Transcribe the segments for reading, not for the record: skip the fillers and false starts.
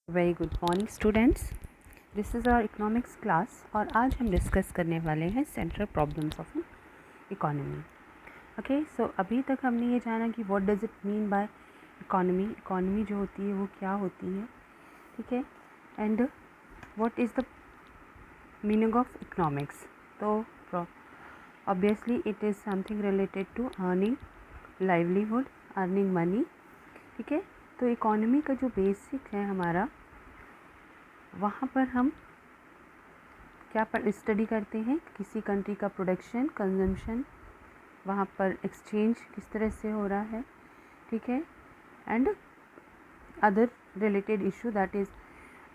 Very good morning students, this is our economics class और आज हम डिस्कस करने वाले हैं central problems of economy. Okay, so अभी तक हमने ये जाना कि what does it mean by economy. Economy जो होती है वो क्या होती है, ठीक है, and what is the meaning of economics. तो obviously it is something related to earning livelihood, earning money, ठीक है। तो इकोनॉमी का जो बेसिक है हमारा, वहाँ पर हम क्या पर स्टडी करते हैं, किसी कंट्री का प्रोडक्शन, कंजम्पशन, वहाँ पर एक्सचेंज किस तरह से हो रहा है, ठीक है, and other related issue that is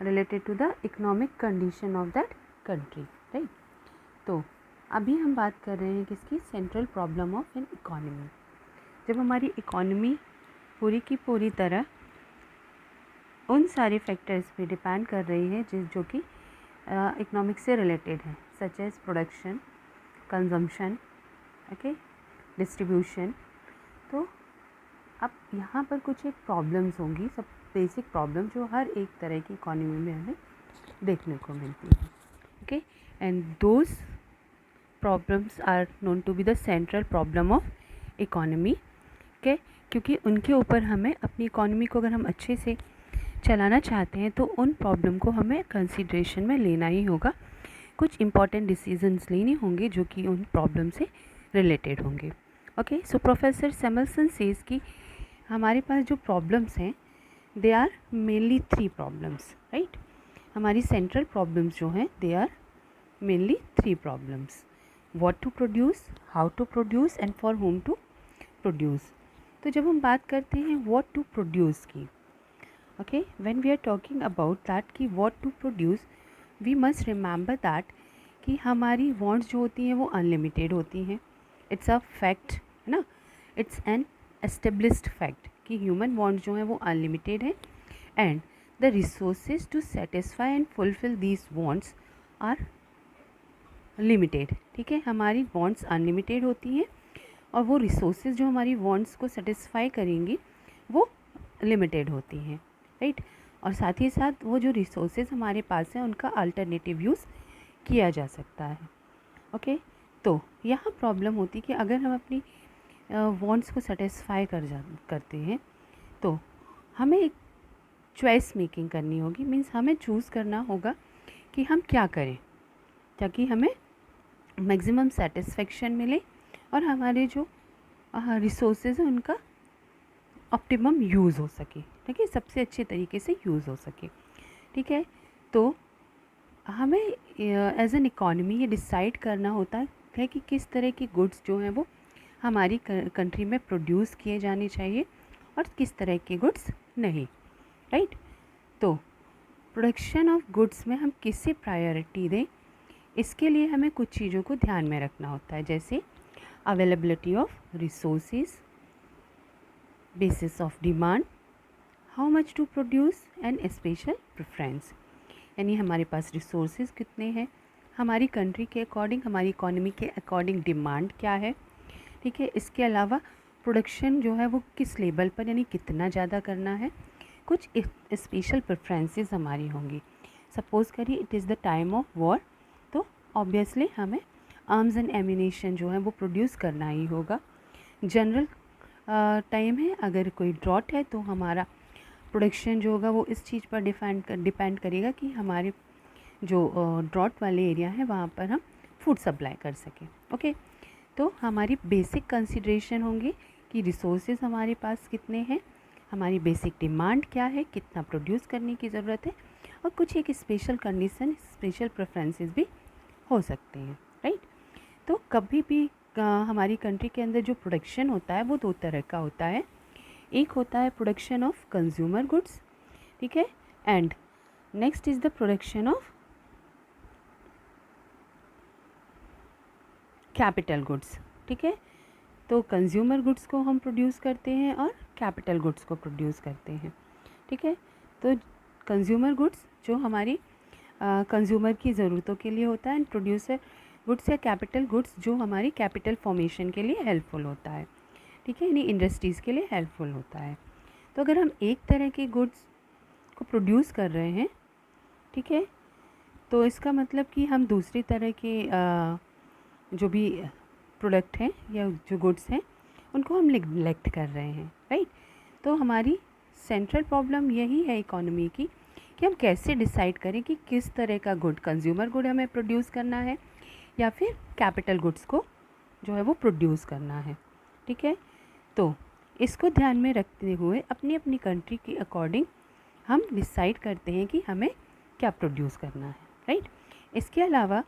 related to the economic condition of that country, right. तो अभी हम बात कर रहे हैं किसकी, central problem of an economy. जब हमारी इकोनॉमी पूरी की पूरी तरह उन सारे फैक्टर्स पे डिपेंड कर रही है जो कि इकोनॉमिक्स से रिलेटेड है, such as production, consumption, okay, distribution. तो अब यहाँ पर कुछ एक प्रॉब्लम्स होंगी, सब बेसिक प्रॉब्लम जो हर एक तरह की इकोनॉमी में हमें देखने को मिलती है, okay, and those problems are known to be the central problem of economy, okay, क्योंकि उनके ऊपर हमें अपनी इकोनॉमी को अगर हम अच्छे से चलाना चाहते हैं तो उन प्रॉब्लम को हमें कंसिड्रेशन में लेना ही होगा। कुछ इंपॉर्टेंट डिसीजंस लेने होंगे जो कि उन प्रॉब्लम से रिलेटेड होंगे। Okay, so professor Samuelson says कि हमारे पास जो प्रॉब्लम्स हैं they are mainly 3 problems, right. हमारी सेंट्रल प्रॉब्लम्स जो हैं they are mainly 3 problems, what to produce, how to produce and for whom to produce. तो जब हम बात करते हैं व्हाट टू प्रोड्यूस की, okay, when we are talking about that कि what to produce, we must remember that कि हमारी wants जो होती हैं वो unlimited होती हैं। it's a fact, है ना, it's an established fact कि human wants जो हैं वो unlimited है and the resources to satisfy and fulfill these wants are limited, ठीक है। हमारी wants unlimited होती हैं और वो resources जो हमारी wants को satisfy करेंगी वो limited होती हैं, राइट। और साथ ही साथ वो जो रिसोर्सेज हमारे पास हैं उनका अल्टरनेटिव यूज़ किया जा सकता है, ओके। तो यहाँ प्रॉब्लम होती है कि अगर हम अपनी वांट्स को सेटिस्फाई करते हैं तो हमें एक चॉइस मेकिंग करनी होगी, मीन्स हमें चूज़ करना होगा कि हम क्या करें ताकि हमें मैक्सिमम सेटिस्फेक्शन मिले और हमारे जो रिसोर्सेज हैं उनका ऑप्टिमम यूज़ हो सके, ठीक है, सबसे अच्छे तरीके से यूज़ हो सके, ठीक है। तो हमें एज एन इकॉनमी ये डिसाइड करना होता है कि किस तरह की गुड्स जो हैं वो हमारी कंट्री में प्रोड्यूस किए जाने चाहिए और किस तरह के गुड्स नहीं, राइट। तो प्रोडक्शन ऑफ गुड्स में हम किससे प्रायोरिटी दें, इसके लिए हमें कुछ चीज़ों को ध्यान में रखना होता है, जैसे availability of resources, basis of demand, how much to produce and special preference, यानी हमारे पास रिसोर्सेज कितने हैं, हमारी कंट्री के अकॉर्डिंग, हमारी इकोनॉमी के अकॉर्डिंग डिमांड क्या है, ठीक है। इसके अलावा प्रोडक्शन जो है वो किस लेवल पर, यानी कितना ज़्यादा करना है, कुछ स्पेशल प्रेफरेंसेस हमारी होंगी। सपोज़ करिए it is the time of war, तो ऑब्वियसली हमें आर्म्स एंड एम्यूनेशन जो है वो प्रोड्यूस करना ही होगा। जनरल टाइम है, अगर कोई ड्रॉट है तो हमारा प्रोडक्शन जो होगा वो इस चीज़ पर डिपेंड करेगा कि हमारे जो ड्रॉट वाले एरिया है वहाँ पर हम फूड सप्लाई कर सकें, ओके। तो हमारी बेसिक कंसिडरेशन होंगी कि रिसोर्सेज हमारे पास कितने हैं, हमारी बेसिक डिमांड क्या है, कितना प्रोड्यूस करने की ज़रूरत है, और कुछ एक स्पेशल कंडीशन, स्पेशल प्रेफरेंसेस भी हो सकते हैं, राइट। तो कभी भी हमारी कंट्री के अंदर जो प्रोडक्शन होता है वो 2 तरह का होता है, एक होता है प्रोडक्शन ऑफ कंज्यूमर गुड्स, ठीक है, and next is the production of capital goods, ठीक है। तो कंज्यूमर गुड्स को हम प्रोड्यूस करते हैं और कैपिटल गुड्स को प्रोड्यूस करते हैं, ठीक है। तो कंज्यूमर गुड्स जो हमारी कंज्यूमर की ज़रूरतों के लिए होता है एंड प्रोड्यूसर गुड्स या कैपिटल गुड्स जो हमारी कैपिटल फॉर्मेशन के लिए हेल्पफुल होता है, ठीक है, यानी इंडस्ट्रीज़ के लिए हेल्पफुल होता है। तो अगर हम एक तरह के गुड्स को प्रोड्यूस कर रहे हैं, ठीक है, तो इसका मतलब कि हम दूसरी तरह के जो भी प्रोडक्ट हैं या जो गुड्स हैं उनको हम निगलेक्ट कर रहे हैं, राइट। तो हमारी सेंट्रल प्रॉब्लम यही है इकोनॉमी की कि हम कैसे डिसाइड करें कि किस तरह का गुड, कंज्यूमर गुड हमें प्रोड्यूस करना है या फिर कैपिटल गुड्स को जो है वो प्रोड्यूस करना है, ठीक है। तो इसको ध्यान में रखते हुए अपनी अपनी कंट्री के अकॉर्डिंग हम डिसाइड करते हैं कि हमें क्या प्रोड्यूस करना है, राइट। इसके अलावा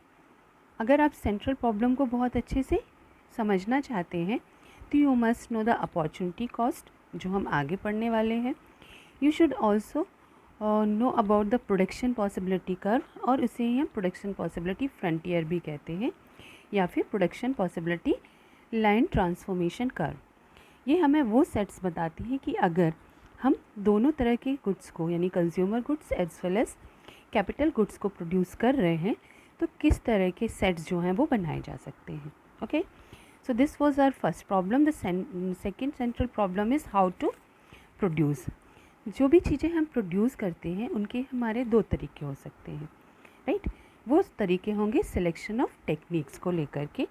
अगर आप सेंट्रल प्रॉब्लम को बहुत अच्छे से समझना चाहते हैं तो you must know the opportunity cost, जो हम आगे पढ़ने वाले हैं। You should also know about the production possibility curve, और इसे ही हम प्रोडक्शन पॉसिबिलिटी फ्रंटियर भी कहते हैं या फिर production possibility line transformation curve. ये हमें वो सेट्स बताती हैं कि अगर हम दोनों तरह के गुड्स को, यानी consumer goods as well as capital goods को प्रोड्यूस कर रहे हैं तो किस तरह के सेट्स जो हैं वो बनाए जा सकते हैं। Okay, so this was our first problem. The second central problem is how to produce. जो भी चीज़ें हम प्रोड्यूस करते हैं उनके हमारे दो तरीके हो सकते हैं, राइट। वो तरीके होंगे सिलेक्शन ऑफ टेक्निक्स को लेकर के,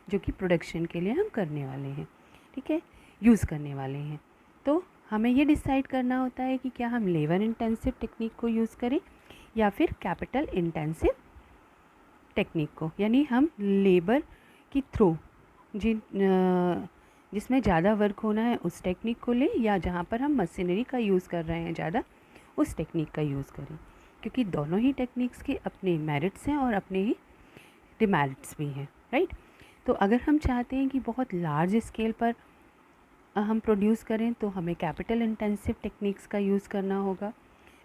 जो कि प्रोडक्शन के लिए हम करने वाले हैं, ठीक है, यूज़ करने वाले हैं। तो हमें ये डिसाइड करना होता है कि क्या हम लेबर इंटेंसिव टेक्निक को यूज़ करें या फिर कैपिटल इंटेंसिव टेक्निक को, यानी हम लेबर की थ्रू जिसमें ज़्यादा वर्क होना है उस टेक्निक को लें, या जहाँ पर हम मशीनरी का यूज़ कर रहे हैं ज़्यादा उस टेक्निक का यूज़ करें, क्योंकि दोनों ही टेक्निक्स के अपने मेरिट्स हैं और अपने ही डिमेरिट्स भी हैं, राइट। तो अगर हम चाहते हैं कि बहुत लार्ज स्केल पर हम प्रोड्यूस करें तो हमें कैपिटल इंटेंसिव टेक्निक्स का यूज़ करना होगा,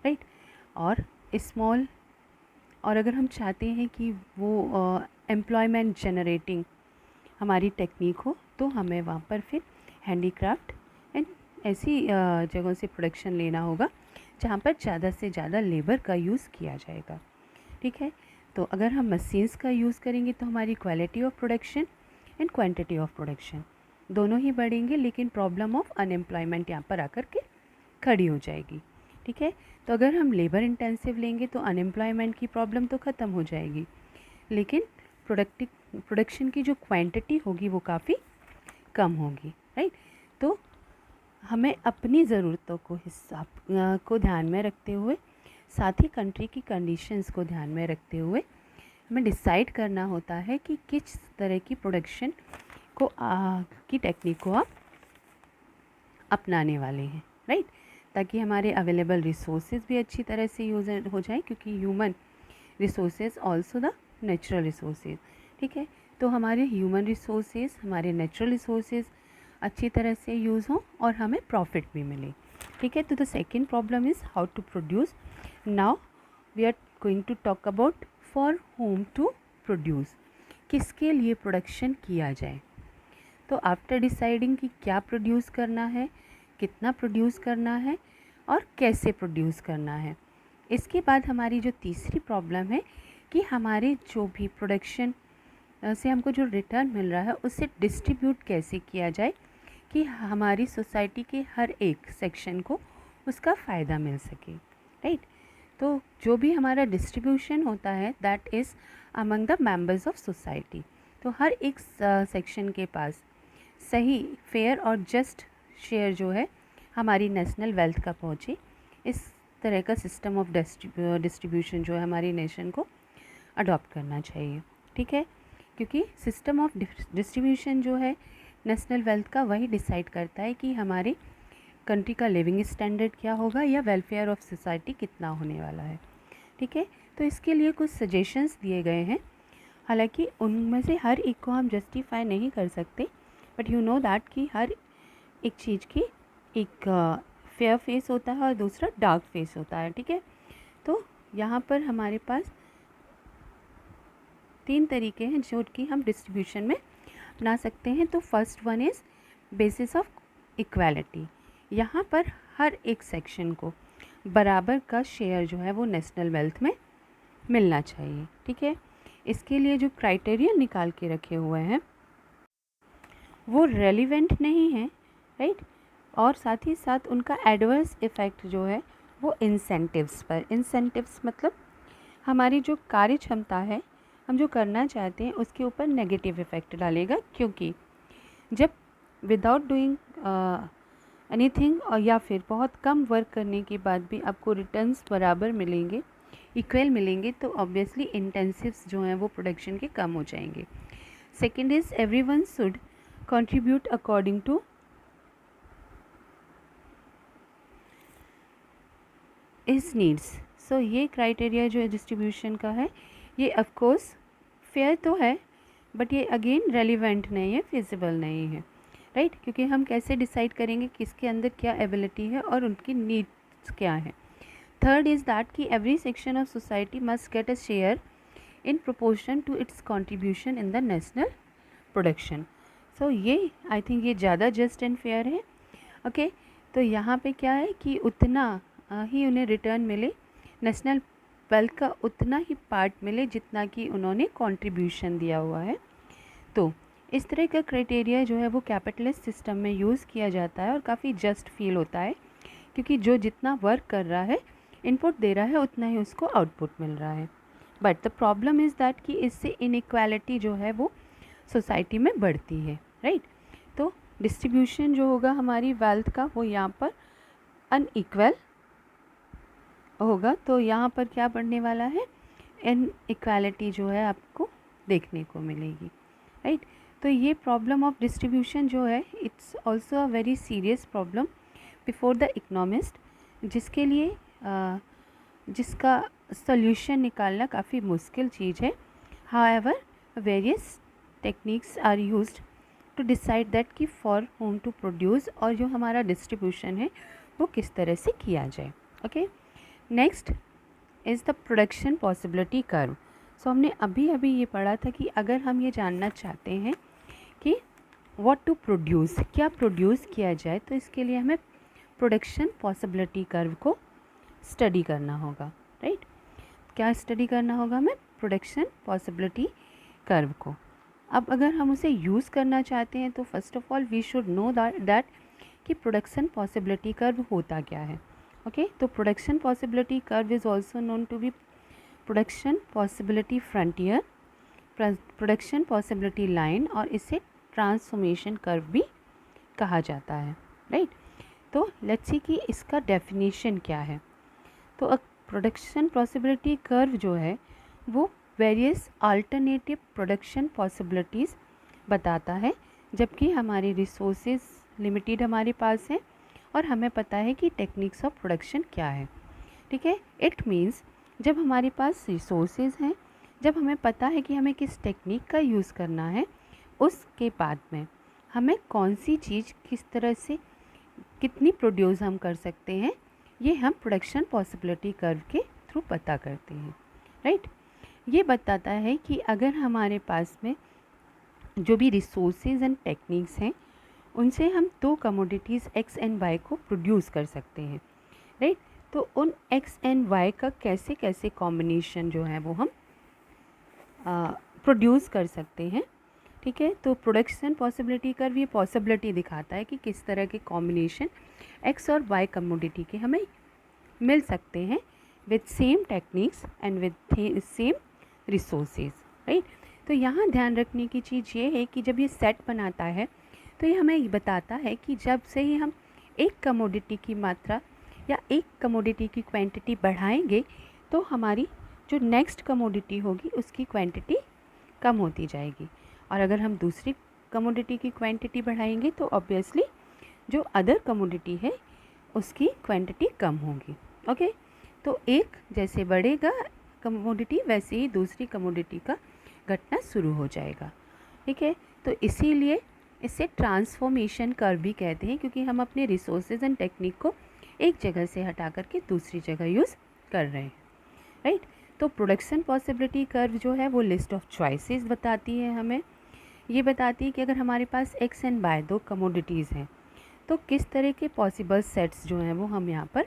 राइट। और स्मॉल, और अगर हम चाहते हैं कि वो एम्प्लॉयमेंट जनरेटिंग हमारी टेक्निक हो तो हमें वहाँ पर फिर हैंडीक्राफ्ट एंड ऐसी जगहों से प्रोडक्शन लेना होगा जहाँ पर ज़्यादा से ज़्यादा लेबर का यूज़ किया जाएगा, ठीक है। तो अगर हम मशीन्स का यूज़ करेंगे तो हमारी quality of production and quantity of production दोनों ही बढ़ेंगे, लेकिन प्रॉब्लम ऑफ अनएम्प्लॉयमेंट यहाँ पर आकर के खड़ी हो जाएगी, ठीक है। तो अगर हम लेबर इंटेंसिव लेंगे तो अनएम्प्लॉयमेंट की प्रॉब्लम तो ख़त्म हो जाएगी, लेकिन प्रोडक्शन की जो क्वांटिटी होगी वो काफ़ी कम होगी, राइट। तो हमें अपनी ज़रूरतों को ध्यान में रखते हुए, साथ ही कंट्री की कंडीशंस को ध्यान में रखते हुए हमें डिसाइड करना होता है कि किस तरह की प्रोडक्शन को की टेक्निक को आप अपनाने वाले हैं, राइट, ताकि हमारे अवेलेबल रिसोर्सेज भी अच्छी तरह से यूज हो जाए, क्योंकि human resources also the natural resources, ठीक है। तो हमारे ह्यूमन रिसोर्सेज, हमारे नेचुरल रिसोर्सेज अच्छी तरह से यूज़ हों और हमें प्रॉफिट भी मिले, ठीक है। तो the second problem is how to produce. Now we are going to talk about for whom to produce, किसके लिए प्रोडक्शन किया जाए। तो आफ्टर डिसाइडिंग कि क्या प्रोड्यूस करना है, कितना प्रोड्यूस करना है और कैसे प्रोड्यूस करना है, इसके बाद हमारी जो तीसरी प्रॉब्लम है कि हमारे जो भी प्रोडक्शन से हमको जो रिटर्न मिल रहा है उसे डिस्ट्रीब्यूट कैसे किया जाए कि हमारी सोसाइटी के हर एक सेक्शन को उसका फ़ायदा मिल सके, राइट। तो जो भी हमारा डिस्ट्रीब्यूशन होता है that is among the members of society. तो हर एक सेक्शन के पास सही, फेयर और जस्ट शेयर जो है हमारी नेशनल वेल्थ का पहुँचे, इस तरह का सिस्टम ऑफ डिस्ट्रीब्यूशन जो है हमारी नेशन को अडॉप्ट करना चाहिए, ठीक है। क्योंकि सिस्टम ऑफ डिस्ट्रीब्यूशन जो है नेशनल वेल्थ का वही डिसाइड करता है कि हमारे कंट्री का लिविंग स्टैंडर्ड क्या होगा या वेलफेयर ऑफ सोसाइटी कितना होने वाला है, ठीक है। तो इसके लिए कुछ सजेशंस दिए गए हैं, हालांकि उनमें से हर एक को हम जस्टिफाई नहीं कर सकते, बट यू नो दैट कि हर एक चीज़ की एक फेयर फेस होता है और दूसरा डार्क फेस होता है, ठीक है। तो यहाँ पर हमारे पास 3 तरीके हैं जो कि हम डिस्ट्रीब्यूशन में अपना सकते हैं। तो first one is basis of equality. यहाँ पर हर एक सेक्शन को बराबर का शेयर जो है वो नेशनल वेल्थ में मिलना चाहिए, ठीक है। इसके लिए जो क्राइटेरिया निकाल के रखे हुए हैं वो रेलिवेंट नहीं है, राइट, और साथ ही साथ उनका एडवर्स इफ़ेक्ट जो है वो इंसेंटिव्स पर। इंसेंटिव्स मतलब हमारी जो कार्य क्षमता है, हम जो करना चाहते हैं उसके ऊपर नेगेटिव इफ़ेक्ट डालेगा, क्योंकि जब विदाउट डूइंग एनीथिंग और या फिर बहुत कम वर्क करने के बाद भी आपको रिटर्न्स बराबर मिलेंगे, इक्वल मिलेंगे, तो ऑब्वियसली इंटेंसिव्स जो हैं वो प्रोडक्शन के कम हो जाएंगे। Second is everyone should contribute according to his needs. So ये क्राइटेरिया जो डिस्ट्रीब्यूशन का है, ये ऑफकोर्स फेयर तो है, बट ये अगेन रेलिवेंट नहीं है, फिजिबल नहीं है, राइट? क्योंकि हम कैसे डिसाइड करेंगे किसके अंदर क्या एबिलिटी है और उनकी नीड्स क्या है। थर्ड इज़ दैट कि every section of society must get a share in proportion to its contribution in the national production. So ये आई थिंक ये ज़्यादा जस्ट एंड फेयर है। ओके, तो यहाँ पे क्या है कि उतना ही उन्हें रिटर्न मिले, नेशनल वेल्थ का उतना ही पार्ट मिले जितना कि उन्होंने कंट्रीब्यूशन दिया हुआ है। तो इस तरह का क्राइटेरिया जो है वो कैपिटलिस्ट सिस्टम में यूज़ किया जाता है और काफ़ी जस्ट फील होता है, क्योंकि जो जितना वर्क कर रहा है, इनपुट दे रहा है, उतना ही उसको आउटपुट मिल रहा है। But the problem is that कि इससे इनइक्वालिटी जो है वो सोसाइटी में बढ़ती है, राइट? तो डिस्ट्रीब्यूशन जो होगा हमारी वेल्थ का, वो यहाँ पर अनइक्वल होगा। तो यहाँ पर क्या बढ़ने वाला है, इनइक्वालिटी जो है आपको देखने को मिलेगी, राइट? तो ये प्रॉब्लम ऑफ डिस्ट्रीब्यूशन जो है, it's also a very serious problem before the economist, जिसके लिए जिसका सॉल्यूशन निकालना काफ़ी मुश्किल चीज़ है। However various techniques are used to decide that कि फॉर होम टू प्रोड्यूस, और जो हमारा डिस्ट्रीब्यूशन है वो किस तरह से किया जाए। Okay, next is the production possibility curve. So हमने अभी अभी ये पढ़ा था कि अगर हम ये जानना चाहते हैं कि व्हाट टू प्रोड्यूस, क्या प्रोड्यूस किया जाए, तो इसके लिए हमें प्रोडक्शन पॉसिबिलिटी कर्व को स्टडी करना होगा, राइट? क्या स्टडी करना होगा हमें? प्रोडक्शन पॉसिबिलिटी कर्व को। अब अगर हम उसे यूज़ करना चाहते हैं तो first of all we should know that कि प्रोडक्शन पॉसिबिलिटी कर्व होता क्या है। ओके, तो production possibility curve is also known to be production possibility frontier, production possibility line, और इसे ट्रांसफॉर्मेशन कर्व भी कहा जाता है, राइट? तो लेट्स सी कि इसका डेफिनेशन क्या है। तो प्रोडक्शन पॉसिबिलिटी कर्व जो है वो वेरियस अल्टरनेटिव प्रोडक्शन पॉसिबिलिटीज़ बताता है, जबकि हमारी रिसोर्सेज लिमिटेड हमारे पास हैं और हमें पता है कि टेक्निक्स ऑफ प्रोडक्शन क्या है, ठीक है? इट मीन्स जब हमारे पास रिसोर्सेज हैं, जब हमें पता है कि हमें किस टेक्निक का यूज़ करना है, उसके बाद में हमें कौन सी चीज़ किस तरह से कितनी प्रोड्यूस हम कर सकते हैं, ये हम प्रोडक्शन पॉसिबिलिटी कर्व के थ्रू पता करते हैं, राइट? ये बताता है कि अगर हमारे पास में जो भी रिसोर्सेज एंड टेक्निक्स हैं, उनसे हम दो कमोडिटीज़ एक्स एंड वाई को प्रोड्यूस कर सकते हैं, राइट? तो उन एक्स एंड वाई का कैसे कैसे कॉम्बिनेशन जो है वो हम प्रोड्यूस कर सकते हैं, ठीक है? तो प्रोडक्शन पॉसिबिलिटी कर्व ये पॉसिबिलिटी दिखाता है कि किस तरह के कॉम्बिनेशन एक्स और वाई कमोडिटी के हमें मिल सकते हैं with same techniques and with same resources, right? तो यहाँ ध्यान रखने की चीज़ ये है कि जब ये सेट बनाता है तो ये हमें बताता है कि जब से ही हम एक कमोडिटी की मात्रा या एक कमोडिटी की क्वांटिटी बढ़ाएंगे तो हमारी जो नेक्स्ट कमोडिटी होगी उसकी क्वांटिटी कम होती जाएगी, और अगर हम दूसरी कमोडिटी की क्वांटिटी बढ़ाएंगे तो ऑब्वियसली जो अदर कमोडिटी है उसकी क्वांटिटी कम होगी। ओके, तो एक जैसे बढ़ेगा कमोडिटी वैसे ही दूसरी कमोडिटी का घटना शुरू हो जाएगा, ठीक है? तो इसीलिए इसे ट्रांसफॉर्मेशन कर्व भी कहते हैं, क्योंकि हम अपने रिसोर्सेज एंड टेक्निक को एक जगह से हटा करके दूसरी जगह यूज़ कर रहे हैं, राइट? तो प्रोडक्शन पॉसिबिलिटी कर्व जो है वो लिस्ट ऑफ चॉइसेस बताती है हमें। ये बताती है कि अगर हमारे पास एक्स एंड वाई दो कमोडिटीज़ हैं तो किस तरह के पॉसिबल सेट्स जो हैं वो हम यहाँ पर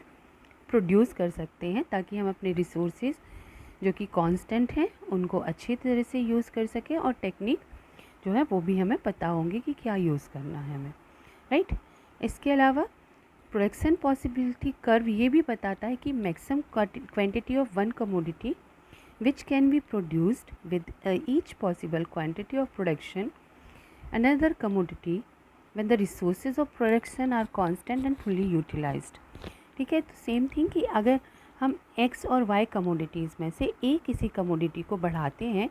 प्रोड्यूस कर सकते हैं, ताकि हम अपने रिसोर्सेज जो कि कांस्टेंट हैं उनको अच्छी तरह से यूज़ कर सकें, और टेक्निक जो है वो भी हमें पता होंगे कि क्या यूज़ करना है हमें, राइट? इसके अलावा प्रोडक्शन पॉसिबिलिटी कर्व ये भी बताता है कि maximum quantity of one commodity which can be produced with each possible quantity of production another commodity when the resources of production are constant and fully utilized। ठीक है, तो सेम थिंग कि अगर हम x और y कमोडिटीज़ में से एक किसी कमोडिटी को बढ़ाते हैं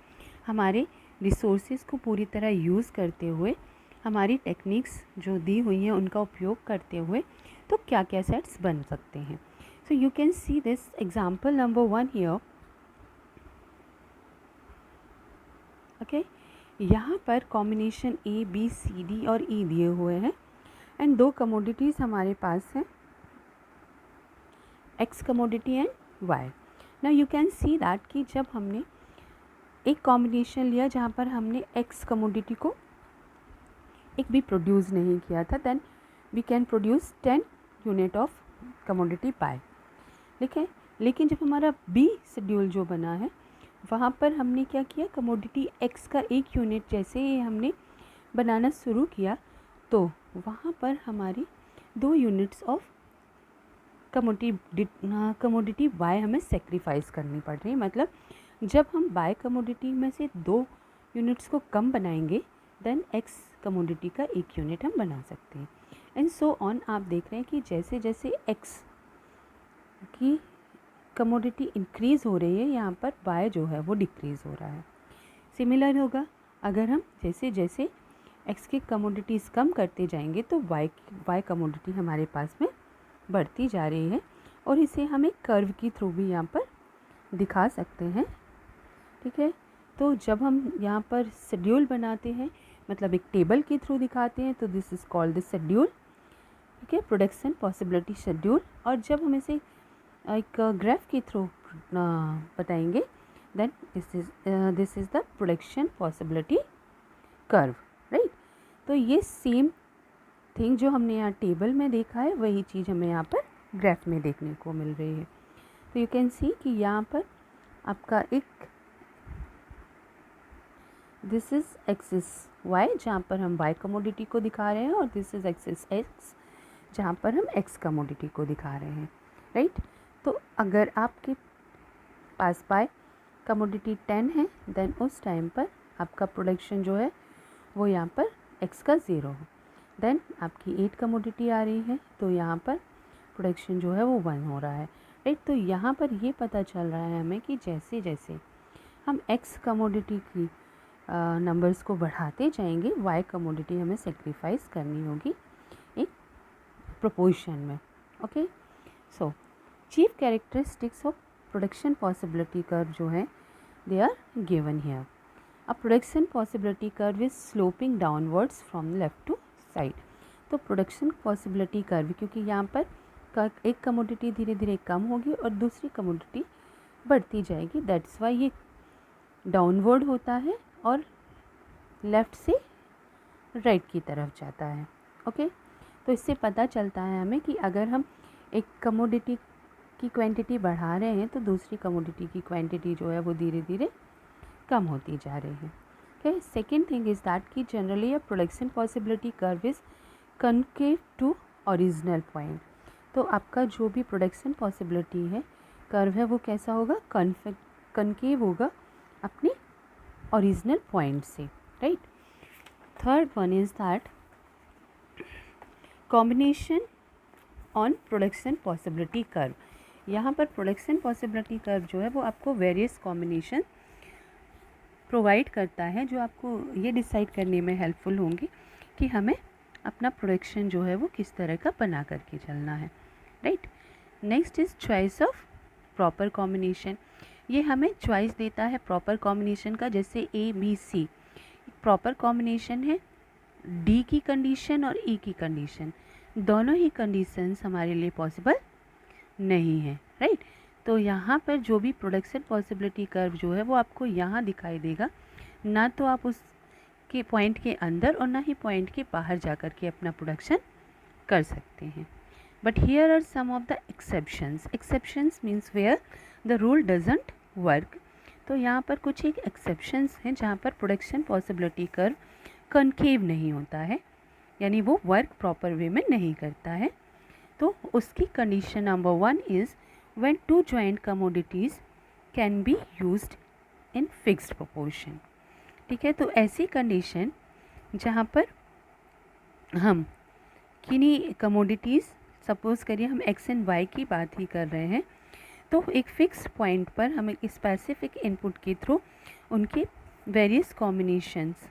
हमारे रिसोर्सेज को पूरी तरह यूज़ करते हुए, हमारी टेक्निक्स जो दी हुई हैं उनका उपयोग करते हुए, तो क्या क्या सेट्स बन सकते हैं। So you can see this example number 1 here. Okay, यहाँ पर combination A B C D और ई दिए हुए हैं एंड दो कमोडिटीज़ हमारे पास हैं, X commodity and Y. Now you can see that कि जब हमने एक कॉम्बिनेशन लिया जहाँ पर हमने एक्स कमोडिटी को एक भी प्रोड्यूस नहीं किया था, then we can produce 10 unit of commodity Y. ठीक है, लेकिन जब हमारा बी शेड्यूल जो बना है वहाँ पर हमने क्या किया, कमोडिटी एक्स का एक यूनिट जैसे ही हमने बनाना शुरू किया तो वहाँ पर हमारी 2 यूनिट्स ऑफ कमोडिटी वाई हमें सेक्रीफाइस करनी पड़ रही है। मतलब जब हम बाय कमोडिटी में से 2 यूनिट्स को कम बनाएंगे देन एक्स कमोडिटी का एक यूनिट हम बना सकते हैं एंड सो ऑन। आप देख रहे हैं कि जैसे जैसे एक्स की कमोडिटी इंक्रीज़ हो रही है यहाँ पर बाय जो है वो डिक्रीज़ हो रहा है। सिमिलर होगा अगर हम जैसे जैसे एक्स की कमोडिटीज़ कम करते जाएंगे तो वाई कमोडिटी हमारे पास में बढ़ती जा रही है और इसे हम एक कर्व की थ्रू भी यहाँ पर दिखा सकते हैं। ठीक है, तो जब हम यहाँ पर शेड्यूल बनाते हैं मतलब एक टेबल के थ्रू दिखाते हैं तो this is called the schedule. ठीक है, प्रोडक्शन पॉसिबिलिटी शेड्यूल। और जब हम इसे एक ग्राफ के थ्रू बताएंगे then this is the production possibility curve, right. तो ये सेम थिंग जो हमने यहाँ टेबल में देखा है वही चीज़ हमें यहाँ पर ग्राफ में देखने को मिल रही है। तो यू कैन सी कि यहाँ पर आपका एक दिस इज़ एक्सिस वाई जहाँ पर हम वाई कमोडिटी को दिखा रहे हैं और दिस इज़ एक्सिस एक्स जहाँ पर हम एक्स कमोडिटी को दिखा रहे हैं, राइट। तो अगर आपके पास बाय कमोडिटी 10 है देन उस टाइम पर आपका प्रोडक्शन जो है वो यहाँ पर एक्स का 0 हो। देन आपकी 8 कमोडिटी आ रही है तो यहाँ पर प्रोडक्शन जो है वो 1 हो रहा है, राइट। तो यहाँ पर ये पता चल रहा है हमें कि जैसे जैसे हम एक्स कमोडिटी की नंबर्स को बढ़ाते जाएंगे वाई कमोडिटी हमें सेक्रीफाइस करनी होगी एक प्रोपोर्शन में। Okay, so chief characteristics of production possibility curve जो है they are given here. A production possibility curve is sloping downwards from left to side. तो प्रोडक्शन पॉसिबिलिटी कर्व क्योंकि यहाँ पर एक कमोडिटी धीरे धीरे कम होगी और दूसरी कमोडिटी बढ़ती जाएगी, दैट्स वाई ये डाउनवर्ड होता है और लेफ़्ट से राइट की तरफ जाता है। ओके, तो इससे पता चलता है हमें कि अगर हम एक कमोडिटी की क्वांटिटी बढ़ा रहे हैं तो दूसरी कमोडिटी की क्वांटिटी जो है वो धीरे धीरे कम होती जा रही है। Okay, second thing is that कि generally a production possibility curve is concave to original point. तो आपका जो भी प्रोडक्शन पॉसिबिलिटी है कर्व है वो कैसा होगा, कनकेव होगा अपने ओरिजिनल पॉइंट से, right. Third one is that combination on production possibility curve. यहाँ पर प्रोडक्शन पॉसिबिलिटी कर्व जो है वो आपको वेरियस कॉम्बिनेशन प्रोवाइड करता है जो आपको ये डिसाइड करने में हेल्पफुल होंगी कि हमें अपना प्रोडक्शन जो है वो किस तरह का बना करके चलना है, right. Next is choice of proper combination. ये हमें चॉइस देता है प्रॉपर कॉम्बिनेशन का, जैसे A B C proper combination है, डी की कंडीशन और ई की कंडीशन, दोनों ही कंडीशंस हमारे लिए पॉसिबल नहीं है, राइट। तो यहाँ पर जो भी प्रोडक्शन पॉसिबिलिटी कर्व जो है वो आपको यहाँ दिखाई देगा, ना तो आप उस के पॉइंट के अंदर और ना ही पॉइंट के बाहर जा कर के अपना प्रोडक्शन कर सकते हैं। But here are some of the exceptions. Exceptions means where the rule doesn't work. तो यहाँ पर कुछ एक एक्सेप्शंस हैं जहाँ पर प्रोडक्शन पॉसिबिलिटी कर्व कनकेव नहीं होता है, यानी वो वर्क प्रॉपर वे में नहीं करता है। तो तो उसकी condition number 1 is when two joint commodities can be used in fixed proportion. ठीक है, तो ऐसी कंडीशन जहाँ पर हम किन्हीं कमोडिटीज़, सपोज़ करिए हम एक्स एंड वाई की बात ही कर रहे हैं, तो एक फ़िक्स पॉइंट पर हम एक स्पेसिफिक इनपुट के थ्रू उनके वेरियस कॉम्बिनेशंस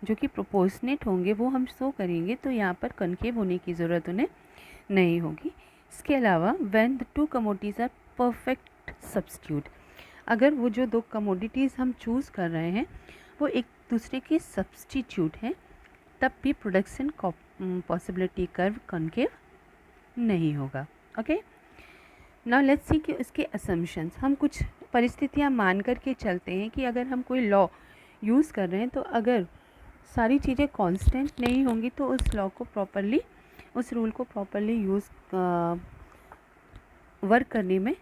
जो कि प्रोपोर्शनेट होंगे वो हम शो करेंगे, तो यहाँ पर कनकेव होने की ज़रूरत उन्हें नहीं होगी। इसके अलावा when the two commodities are perfect substitute, अगर वो जो दो कमोडिटीज़ हम चूज़ कर रहे हैं वो एक दूसरे के सब्स्टिट्यूट हैं, तब भी प्रोडक्शन पॉसिबिलिटी कर्व कनकेव नहीं होगा। ओके, नाउ लेट्स सी कि उसके असम्पशंस, हम कुछ परिस्थितियाँ मान कर के चलते हैं कि अगर हम कोई लॉ यूज़ कर रहे हैं तो अगर सारी चीज़ें कांस्टेंट नहीं होंगी तो उस लॉ को प्रॉपरली, उस रूल को प्रॉपरली यूज़ वर्क करने में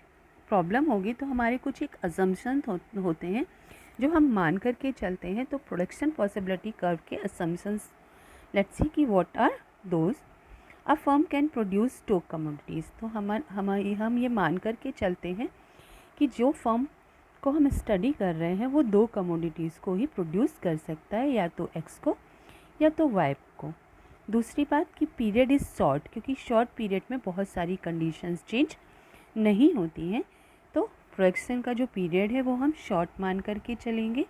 प्रॉब्लम होगी। तो हमारे कुछ एक असम्पशन होते हैं जो हम मान कर के चलते हैं। तो प्रोडक्शन पॉसिबिलिटी कर्व के असम्पशंस, लेट्स सी कि what are those. A firm can produce two commodities, तो हम ये मान कर के चलते हैं कि जो फर्म को हम स्टडी कर रहे हैं वो दो कमोडिटीज़ को ही प्रोड्यूस कर सकता है, या तो एक्स को या तो वाई को। दूसरी बात कि पीरियड इज़ शॉर्ट, क्योंकि शॉर्ट पीरियड में बहुत सारी कंडीशंस चेंज नहीं होती हैं, तो प्रोडक्शन का जो पीरियड है वो हम शॉर्ट मान करके चलेंगे।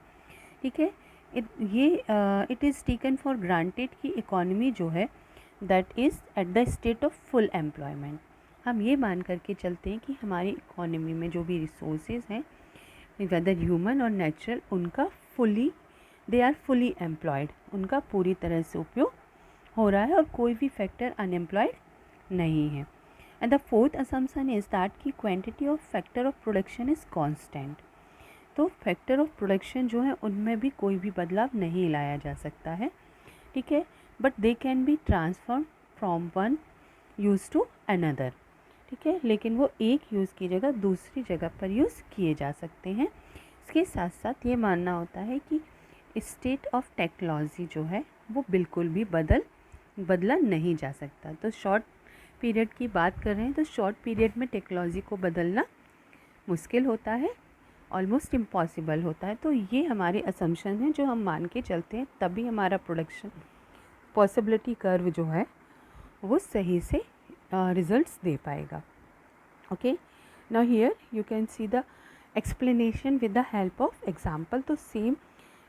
ठीक है, it is taken for granted कि इकोनॉमी जो है that is at the state of full employment. हम ये मान करके चलते हैं कि हमारी इकोनॉमी में जो भी रिसोर्सेज हैं, वेदर ह्यूमन और नेचुरल, उनका दे आर फुली एम्प्लॉयड, उनका पूरी तरह से उपयोग हो रहा है और कोई भी फैक्टर अनएम्प्लॉयड नहीं है। And the fourth assumption is that की quantity of factor of production is constant. तो फैक्टर ऑफ प्रोडक्शन जो है उनमें भी कोई भी बदलाव नहीं लाया जा सकता है। ठीक है, but they can be transform from one use to another. ठीक है, लेकिन वो एक यूज़ की जगह दूसरी जगह पर यूज़ किए जा सकते हैं। इसके साथ साथ ये मानना होता है कि स्टेट ऑफ टेक्नोलॉजी जो है वो बिल्कुल भी बदला नहीं जा सकता। तो शॉर्ट पीरियड की बात कर रहे हैं तो शॉर्ट पीरियड में टेक्नोलॉजी को बदलना मुश्किल होता है, ऑलमोस्ट इम्पॉसिबल होता है। तो ये हमारे असम्पशन हैं जो हम मान के चलते हैं, तभी हमारा प्रोडक्शन पॉसिबिलिटी कर्व जो है वो सही से रिजल्ट्स दे पाएगा। Okay, now here you can see the explanation with the help of example. तो same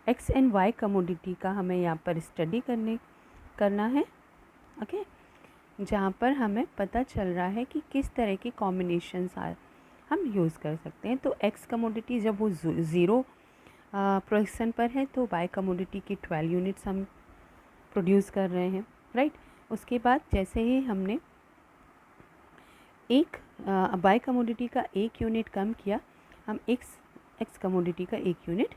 X and Y commodity का हमें यहाँ पर स्टडी करना है। ओके, जहाँ पर हमें पता चल रहा है कि किस तरह के कॉम्बिनेशंस हम यूज़ कर सकते हैं। तो एक्स कमोडिटी जब वो ज़ीरो प्रोडक्शन पर है तो वाई कमोडिटी की 12 यूनिट्स हम प्रोड्यूस कर रहे हैं, राइट। उसके बाद जैसे ही हमने एक बाई कमोडिटी का एक यूनिट कम किया, हम एक्स कमोडिटी का एक यूनिट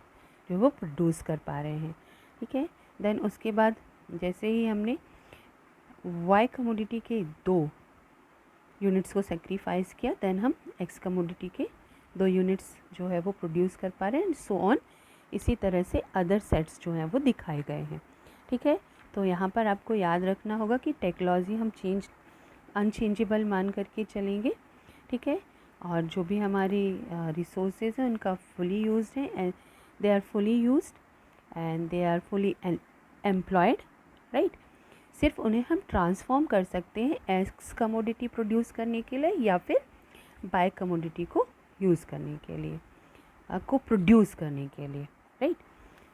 जो वो प्रोड्यूस कर पा रहे हैं। ठीक है, देन उसके बाद जैसे ही हमने वाई कमोडिटी के 2 यूनिट्स को सेक्रीफाइस किया, देन हम एक्स कमोडिटी के 2 यूनिट्स जो है वो प्रोड्यूस कर पा रहे हैं, सो ऑन। इसी तरह से अदर सेट्स जो हैं वो दिखाए गए हैं। ठीक है, तो यहाँ पर आपको याद रखना होगा कि टेक्नोलॉजी हम अनचेंजेबल मान करके चलेंगे। ठीक है, और जो भी हमारी रिसोर्सेज हैं उनका फुली यूज्ड है, and they are fully used and they are fully employed, right. सिर्फ उन्हें हम ट्रांसफॉर्म कर सकते हैं एक्स कमोडिटी प्रोड्यूस करने के लिए या फिर बाय कमोडिटी को यूज़ करने के लिए, को प्रोड्यूस करने के लिए, राइट।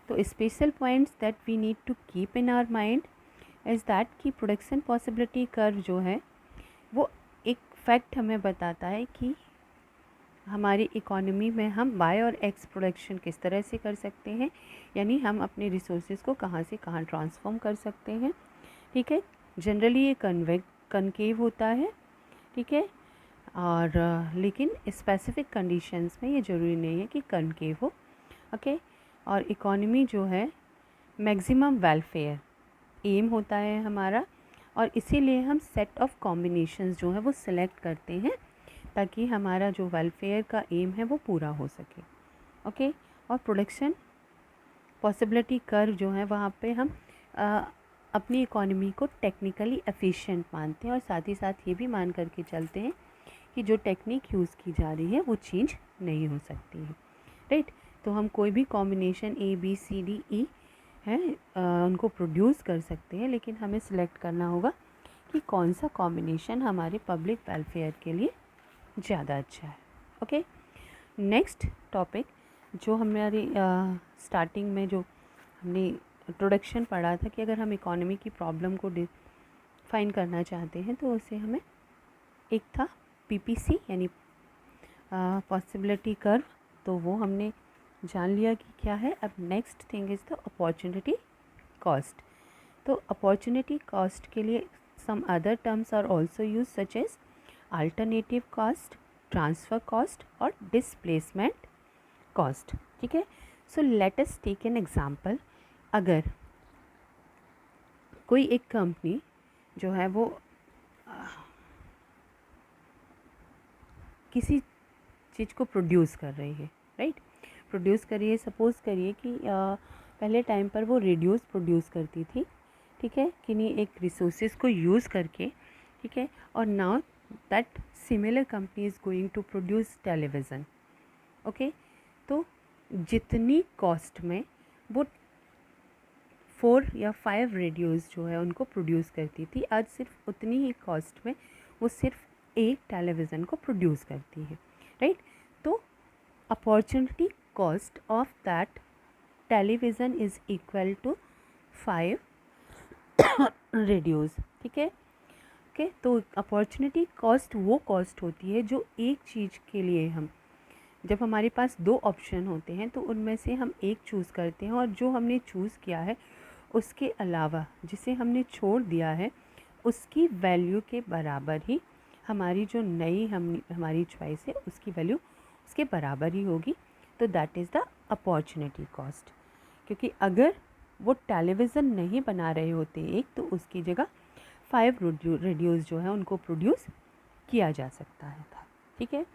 तो special points that we need to keep in our mind is that की प्रोडक्शन पॉसिबिलिटी कर्व जो है वो एक फैक्ट हमें बताता है कि हमारी इकोनॉमी में हम वाई और एक्स प्रोडक्शन किस तरह से कर सकते हैं, यानी हम अपने रिसोर्सेज को कहाँ से कहाँ ट्रांसफॉर्म कर सकते हैं। ठीक है, जनरली ये कनकेव होता है। ठीक है, और लेकिन स्पेसिफिक कंडीशंस में ये ज़रूरी नहीं है कि कनकेव हो। ओके, और इकोनॉमी जो है मैक्सिमम वेलफेयर एम होता है हमारा, और इसीलिए हम सेट ऑफ कॉम्बिनेशंस जो है वो सिलेक्ट करते हैं ताकि हमारा जो वेलफेयर का एम है वो पूरा हो सके। ओके, और प्रोडक्शन पॉसिबिलिटी कर्व जो है वहाँ पे हम अपनी इकोनॉमी को टेक्निकली एफिशिएंट मानते हैं और साथ ही साथ ये भी मान करके चलते हैं कि जो टेक्निक यूज़ की जा रही है वो चेंज नहीं हो सकती है, राइट। तो हम कोई भी कॉम्बिनेशन ABCDE है उनको प्रोड्यूस कर सकते हैं, लेकिन हमें सिलेक्ट करना होगा कि कौन सा कॉम्बिनेशन हमारे पब्लिक वेलफेयर के लिए ज़्यादा अच्छा है। ओके, नेक्स्ट टॉपिक जो हमारी स्टार्टिंग में जो हमने इंट्रोडक्शन पढ़ा था कि अगर हम इकोनॉमी की प्रॉब्लम को डिफाइन करना चाहते हैं तो उसे हमें, एक था PPC यानी पॉसिबिलिटी कर्व, तो वो हमने जान लिया कि क्या है। अब next thing is the opportunity cost. तो अपॉर्चुनिटी कॉस्ट के लिए some other terms are also use such as alternative cost, transfer cost और डिस्प्लेसमेंट कॉस्ट। ठीक है, so let us take an example. अगर कोई एक कंपनी जो है वो किसी चीज़ को प्रोड्यूस कर रही है, राइट, प्रोड्यूस कर रही है, सपोज़ करिए कि पहले टाइम पर वो रेडियोस प्रोड्यूस करती थी, ठीक है, किन्हीं एक रिसोर्सेज को यूज़ करके, ठीक है, और now that similar company is going to produce television. Okay, तो जितनी कॉस्ट में वो 4 या 5 रेडियोस जो है उनको प्रोड्यूस करती थी, आज सिर्फ उतनी ही कॉस्ट में वो सिर्फ एक टेलीविज़न को प्रोड्यूस करती है, राइट। तो opportunity cost of that television is equal to 5 radios. ठीक है, ओके, तो अपॉर्चुनिटी कॉस्ट वो कॉस्ट होती है जो एक चीज़ के लिए हम, जब हमारे पास 2 ऑप्शन होते हैं तो उनमें से हम एक चूज़ करते हैं और जो हमने चूज़ किया है उसके अलावा जिसे हमने छोड़ दिया है उसकी वैल्यू के बराबर ही हमारी जो नई हमारी चॉइस है उसकी वैल्यू उसके बराबर ही होगी। तो that is the opportunity cost. क्योंकि अगर वो टेलीविज़न नहीं बना रहे होते एक, तो उसकी जगह 5 रेडियोस जो है उनको प्रोड्यूस किया जा सकता है था। ठीक है,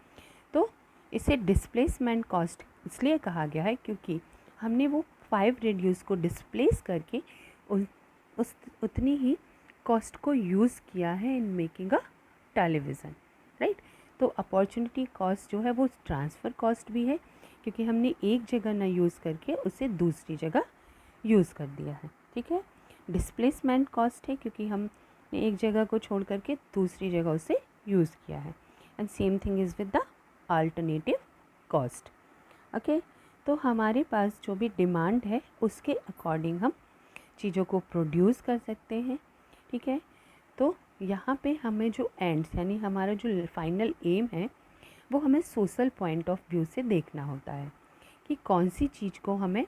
तो इसे डिस्प्लेसमेंट कॉस्ट इसलिए कहा गया है क्योंकि हमने वो 5 रेडियोस को डिस्प्लेस करके उस उतनी ही कॉस्ट को यूज़ किया है in making a television, right. तो अपॉर्चुनिटी कॉस्ट जो है वो ट्रांसफ़र कॉस्ट भी है क्योंकि हमने एक जगह ना यूज़ करके उसे दूसरी जगह यूज़ कर दिया है। ठीक है, डिस्प्लेसमेंट कॉस्ट है क्योंकि हमने एक जगह को छोड़ करके दूसरी जगह उसे यूज़ किया है। And same thing is with the alternative cost. Okay, तो हमारे पास जो भी डिमांड है उसके अकॉर्डिंग हम चीज़ों को प्रोड्यूस कर सकते हैं। ठीक है, तो यहाँ पे हमें जो एंड्स यानी हमारा जो फाइनल एम है वो हमें सोशल पॉइंट ऑफ व्यू से देखना होता है कि कौन सी चीज़ को हमें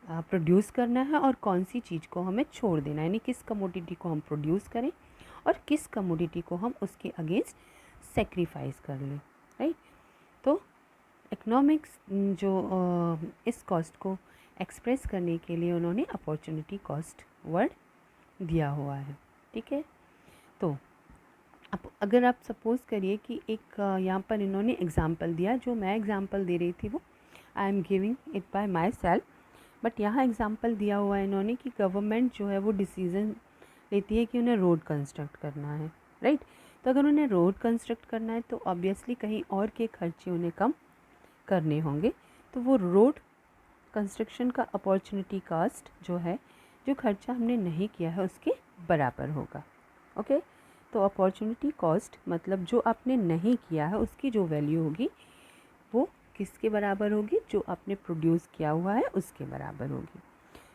प्रोड्यूस करना है और कौन सी चीज़ को हमें छोड़ देना है, यानी किस कमोडिटी को हम प्रोड्यूस करें और किस कमोडिटी को हम उसके अगेंस्ट सेक्रीफाइस कर लें, राइट। तो इकोनॉमिक्स जो इस कॉस्ट को एक्सप्रेस करने के लिए उन्होंने अपॉर्चुनिटी कॉस्ट वर्ड दिया हुआ है। ठीक है, तो अब अगर आप सपोज़ करिए कि एक यहाँ पर इन्होंने एग्ज़ाम्पल दिया, जो मैं एग्ज़ाम्पल दे रही थी वो I am giving it by my self, but यहाँ एग्ज़ाम्पल दिया हुआ है इन्होंने कि गवर्नमेंट जो है वो डिसीज़न लेती है कि उन्हें रोड कंस्ट्रक्ट करना है, राइट। तो अगर उन्हें रोड कंस्ट्रक्ट करना है तो ऑब्वियसली कहीं और के खर्चे उन्हें कम करने होंगे, तो वो रोड कंस्ट्रक्शन का अपॉर्चुनिटी कॉस्ट जो है, जो खर्चा हमने नहीं किया है उसके बराबर होगा। ओके, तो अपॉर्चुनिटी कॉस्ट मतलब जो आपने नहीं किया है उसकी जो वैल्यू होगी वो किसके बराबर होगी, जो आपने प्रोड्यूस किया हुआ है उसके बराबर होगी।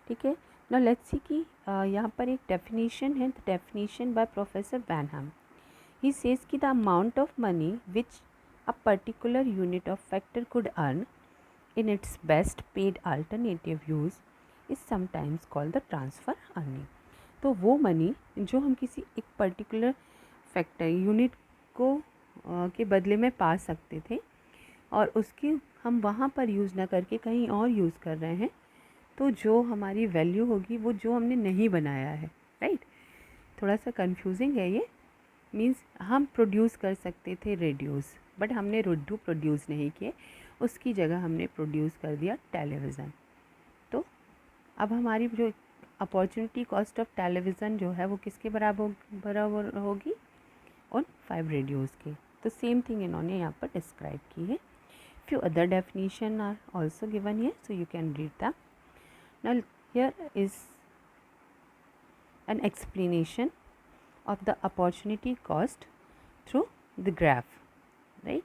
ठीक है, नाउ लेट्स सी कि यहाँ पर एक डेफिनेशन है, the definition by professor Benham. He says कि the amount of money which a particular unit of factor could earn in its best paid alternative use is sometimes called the transfer earning। तो वो money जो हम किसी एक particular factor unit को के बदले में पा सकते थे और उसकी हम वहाँ पर यूज़ ना करके कहीं और यूज़ कर रहे हैं, तो जो हमारी वैल्यू होगी वो जो हमने नहीं बनाया है, राइट। थोड़ा सा कंफ्यूजिंग है ये, मीन्स हम प्रोड्यूस कर सकते थे रेडियोस बट हमने रेडियो प्रोड्यूस नहीं किए, उसकी जगह हमने प्रोड्यूस कर दिया टेलीविज़न। तो अब हमारी जो अपॉर्चुनिटी कॉस्ट ऑफ टेलीविज़न जो है वो किसके बराबर होगी, उन 5 रेडियोज़ के। तो सेम थिंग इन्होंने यहाँ पर डिस्क्राइब की है। Few other definition are also given here, so you can read them. Now here is an explanation of the opportunity cost through the graph, right.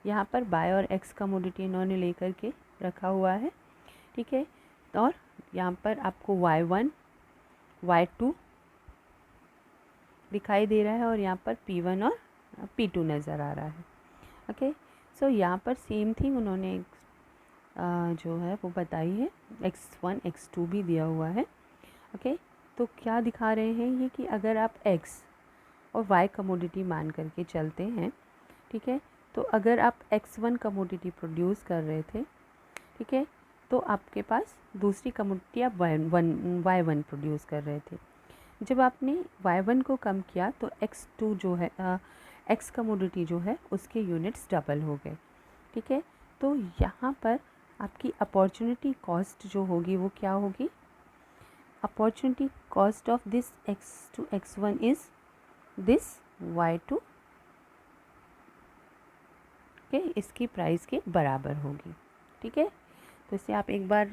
यहाँ पर बाय और एक्स कमोडिटी इन्होंने लेकर के रखा हुआ है, ठीक है। और यहाँ पर आपको y1 y2 दिखाई दे रहा है और यहाँ पर p1 और p2 नज़र आ रहा है। ओके, सो यहाँ पर सेम थिंग उन्होंने जो है वो बताई है, x1 x2 भी दिया हुआ है। ओके, तो क्या दिखा रहे हैं ये कि अगर आप x और y कमोडिटी मान करके चलते हैं, ठीक है, तो अगर आप x1 कमोडिटी प्रोड्यूस कर रहे थे, ठीक है, तो आपके पास दूसरी कमोडिटी आप y1 प्रोड्यूस कर रहे थे। जब आपने y1 को कम किया तो x2 जो है x कमोडिटी जो है उसके यूनिट्स डबल हो गए, ठीक है। तो यहाँ पर आपकी अपॉर्चुनिटी कॉस्ट जो होगी वो क्या होगी, opportunity cost of this x2 x1 is this y2, okay, इसकी प्राइस के बराबर होगी, ठीक है। तो इसे आप एक बार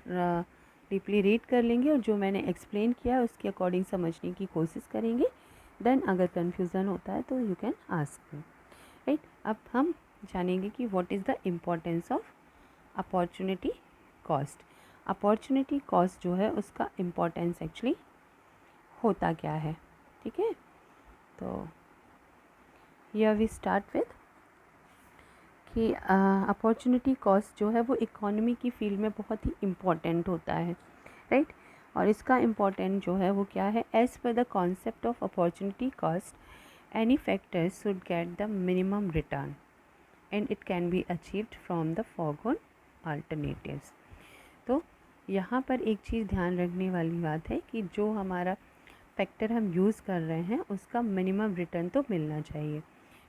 डीपली रीड कर लेंगे और जो मैंने एक्सप्लेन किया उसके अकॉर्डिंग समझने की कोशिश करेंगे। देन अगर कन्फ्यूज़न होता है तो you can ask me, right. अब हम जानेंगे कि what is the importance of opportunity cost. Opportunity cost जो है उसका इम्पोर्टेंस एक्चुअली होता क्या है, ठीक है। तो हियर वी स्टार्ट विद कि अपॉर्चुनिटी कॉस्ट जो है वो इकोनॉमी की फील्ड में बहुत ही इम्पॉर्टेंट होता है, राइट। और इसका इम्पोर्टेंट जो है वो क्या है, as per the concept of opportunity cost any factor should get the minimum return and it can be achieved from the forgone alternatives. तो यहाँ पर एक चीज़ ध्यान रखने वाली बात है कि जो हमारा फैक्टर हम यूज़ कर रहे हैं उसका मिनिमम रिटर्न तो मिलना चाहिए,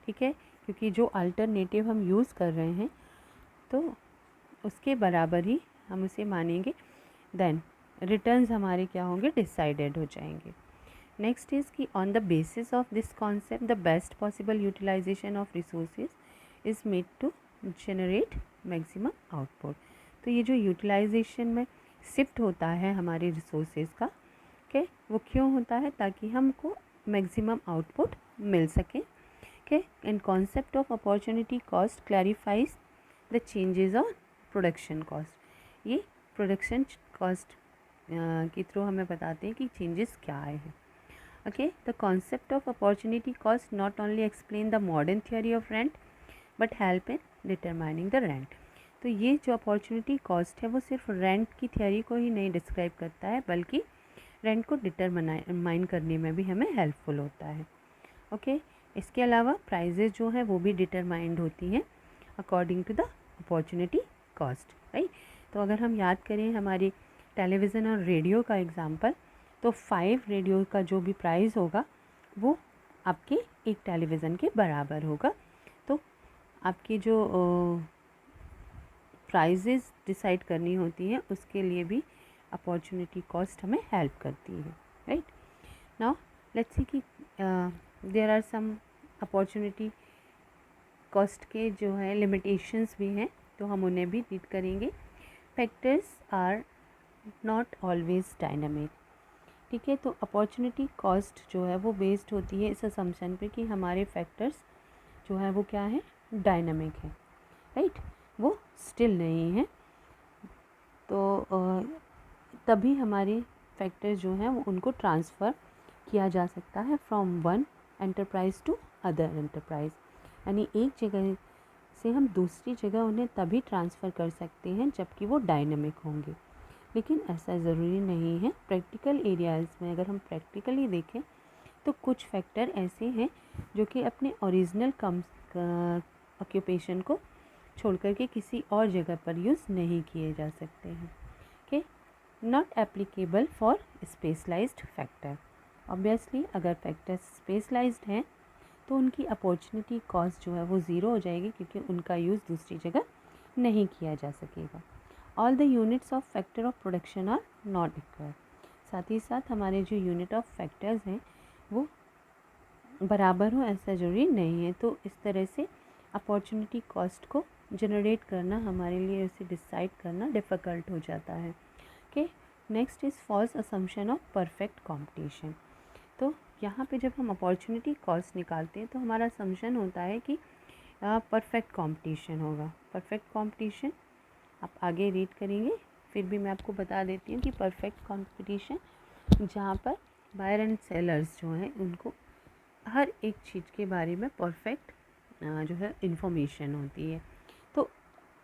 ठीक है, क्योंकि जो अल्टरनेटिव हम यूज़ कर रहे हैं तो उसके बराबर ही हम उसे मानेंगे, देन रिटर्न्स हमारे क्या होंगे, डिसाइडेड हो जाएंगे। नेक्स्ट इज़ कि on the basis of this concept the best possible utilization of resources is made to generate maximum output. तो ये जो यूटिलाइजेशन में शिफ्ट होता है हमारे रिसोर्सेज का, ओके, वो क्यों होता है, ताकि हमको मैक्सिमम आउटपुट मिल सके, okay. And concept of opportunity cost clarifies the changes on production cost. ये प्रोडक्शन कॉस्ट के थ्रू हमें बताते हैं कि चेंजेस क्या आए हैं, okay. The concept of opportunity cost not only explain the modern theory of rent but help in determining the rent. तो ये जो अपॉर्चुनिटी कॉस्ट है वो सिर्फ रेंट की थियोरी को ही नहीं डिस्क्राइब करता है बल्कि रेंट को डिटरमाइन करने में भी हमें हेल्पफुल होता है, ओके। इसके अलावा प्राइजेज जो है वो भी डिटरमाइंड होती हैं according to the opportunity cost, right. तो अगर हम याद करें हमारी टेलीविज़न और रेडियो का एग्जांपल, तो 5 रेडियो का जो भी प्राइस होगा वो आपके एक टेलीविज़न के बराबर होगा। तो आपकी जो प्राइजेज़ डिसाइड करनी होती हैं उसके लिए भी अपॉर्चुनिटी कॉस्ट हमें हेल्प करती है, राइट। नाउ लेट्स सी कि there are some opportunity cost के जो है लिमिटेशंस भी हैं, तो हम उन्हें भी रीड करेंगे। Factors are not always dynamic, ठीक है। तो अपॉर्चुनिटी कॉस्ट जो है वो बेस्ड होती है इस असम्पशन पे कि हमारे फैक्टर्स जो है वो क्या है, डायनामिक है, राइट, वो स्टिल नहीं है। तो तभी हमारे फैक्टर्स जो हैं वो उनको ट्रांसफ़र किया जा सकता है from one enterprise to other enterprise, यानी एक जगह से हम दूसरी जगह उन्हें तभी ट्रांसफ़र कर सकते हैं जबकि वो डायनामिक होंगे, लेकिन ऐसा ज़रूरी नहीं है। प्रैक्टिकल एरियाज़ में अगर हम प्रैक्टिकली देखें तो कुछ फैक्टर ऐसे हैं जो कि अपने ओरिजिनल ऑक्यूपेशन को छोड़कर के किसी और जगह पर यूज़ नहीं किए जा सकते हैं, okay. Not applicable for specialized factor. Obviously अगर फैक्टर स्पेशलाइज्ड हैं तो उनकी अपॉर्चुनिटी कॉस्ट जो है वो ज़ीरो हो जाएगी क्योंकि उनका यूज़ दूसरी जगह नहीं किया जा सकेगा। All the units of factor of production are not equal. साथ ही साथ हमारे जो यूनिट ऑफ फैक्टर्स हैं वो बराबर हो ऐसा ज़रूरी नहीं है। तो इस तरह से अपॉर्चुनिटी कॉस्ट को जनरेट करना हमारे लिए, उसे डिसाइड करना डिफ़िकल्ट हो जाता है। Okay, next is false assumption of perfect competition. तो यहाँ पे जब हम अपॉर्चुनिटी कॉस्ट निकालते हैं तो हमारा असम्पशन होता है कि परफेक्ट कंपटीशन होगा। परफेक्ट कंपटीशन आप आगे रीड करेंगे, फिर भी मैं आपको बता देती हूँ कि परफेक्ट कंपटीशन जहाँ पर बायर एंड सेलर्स जो हैं उनको हर एक चीज़ के बारे में परफेक्ट जो है इंफॉर्मेशन होती है। तो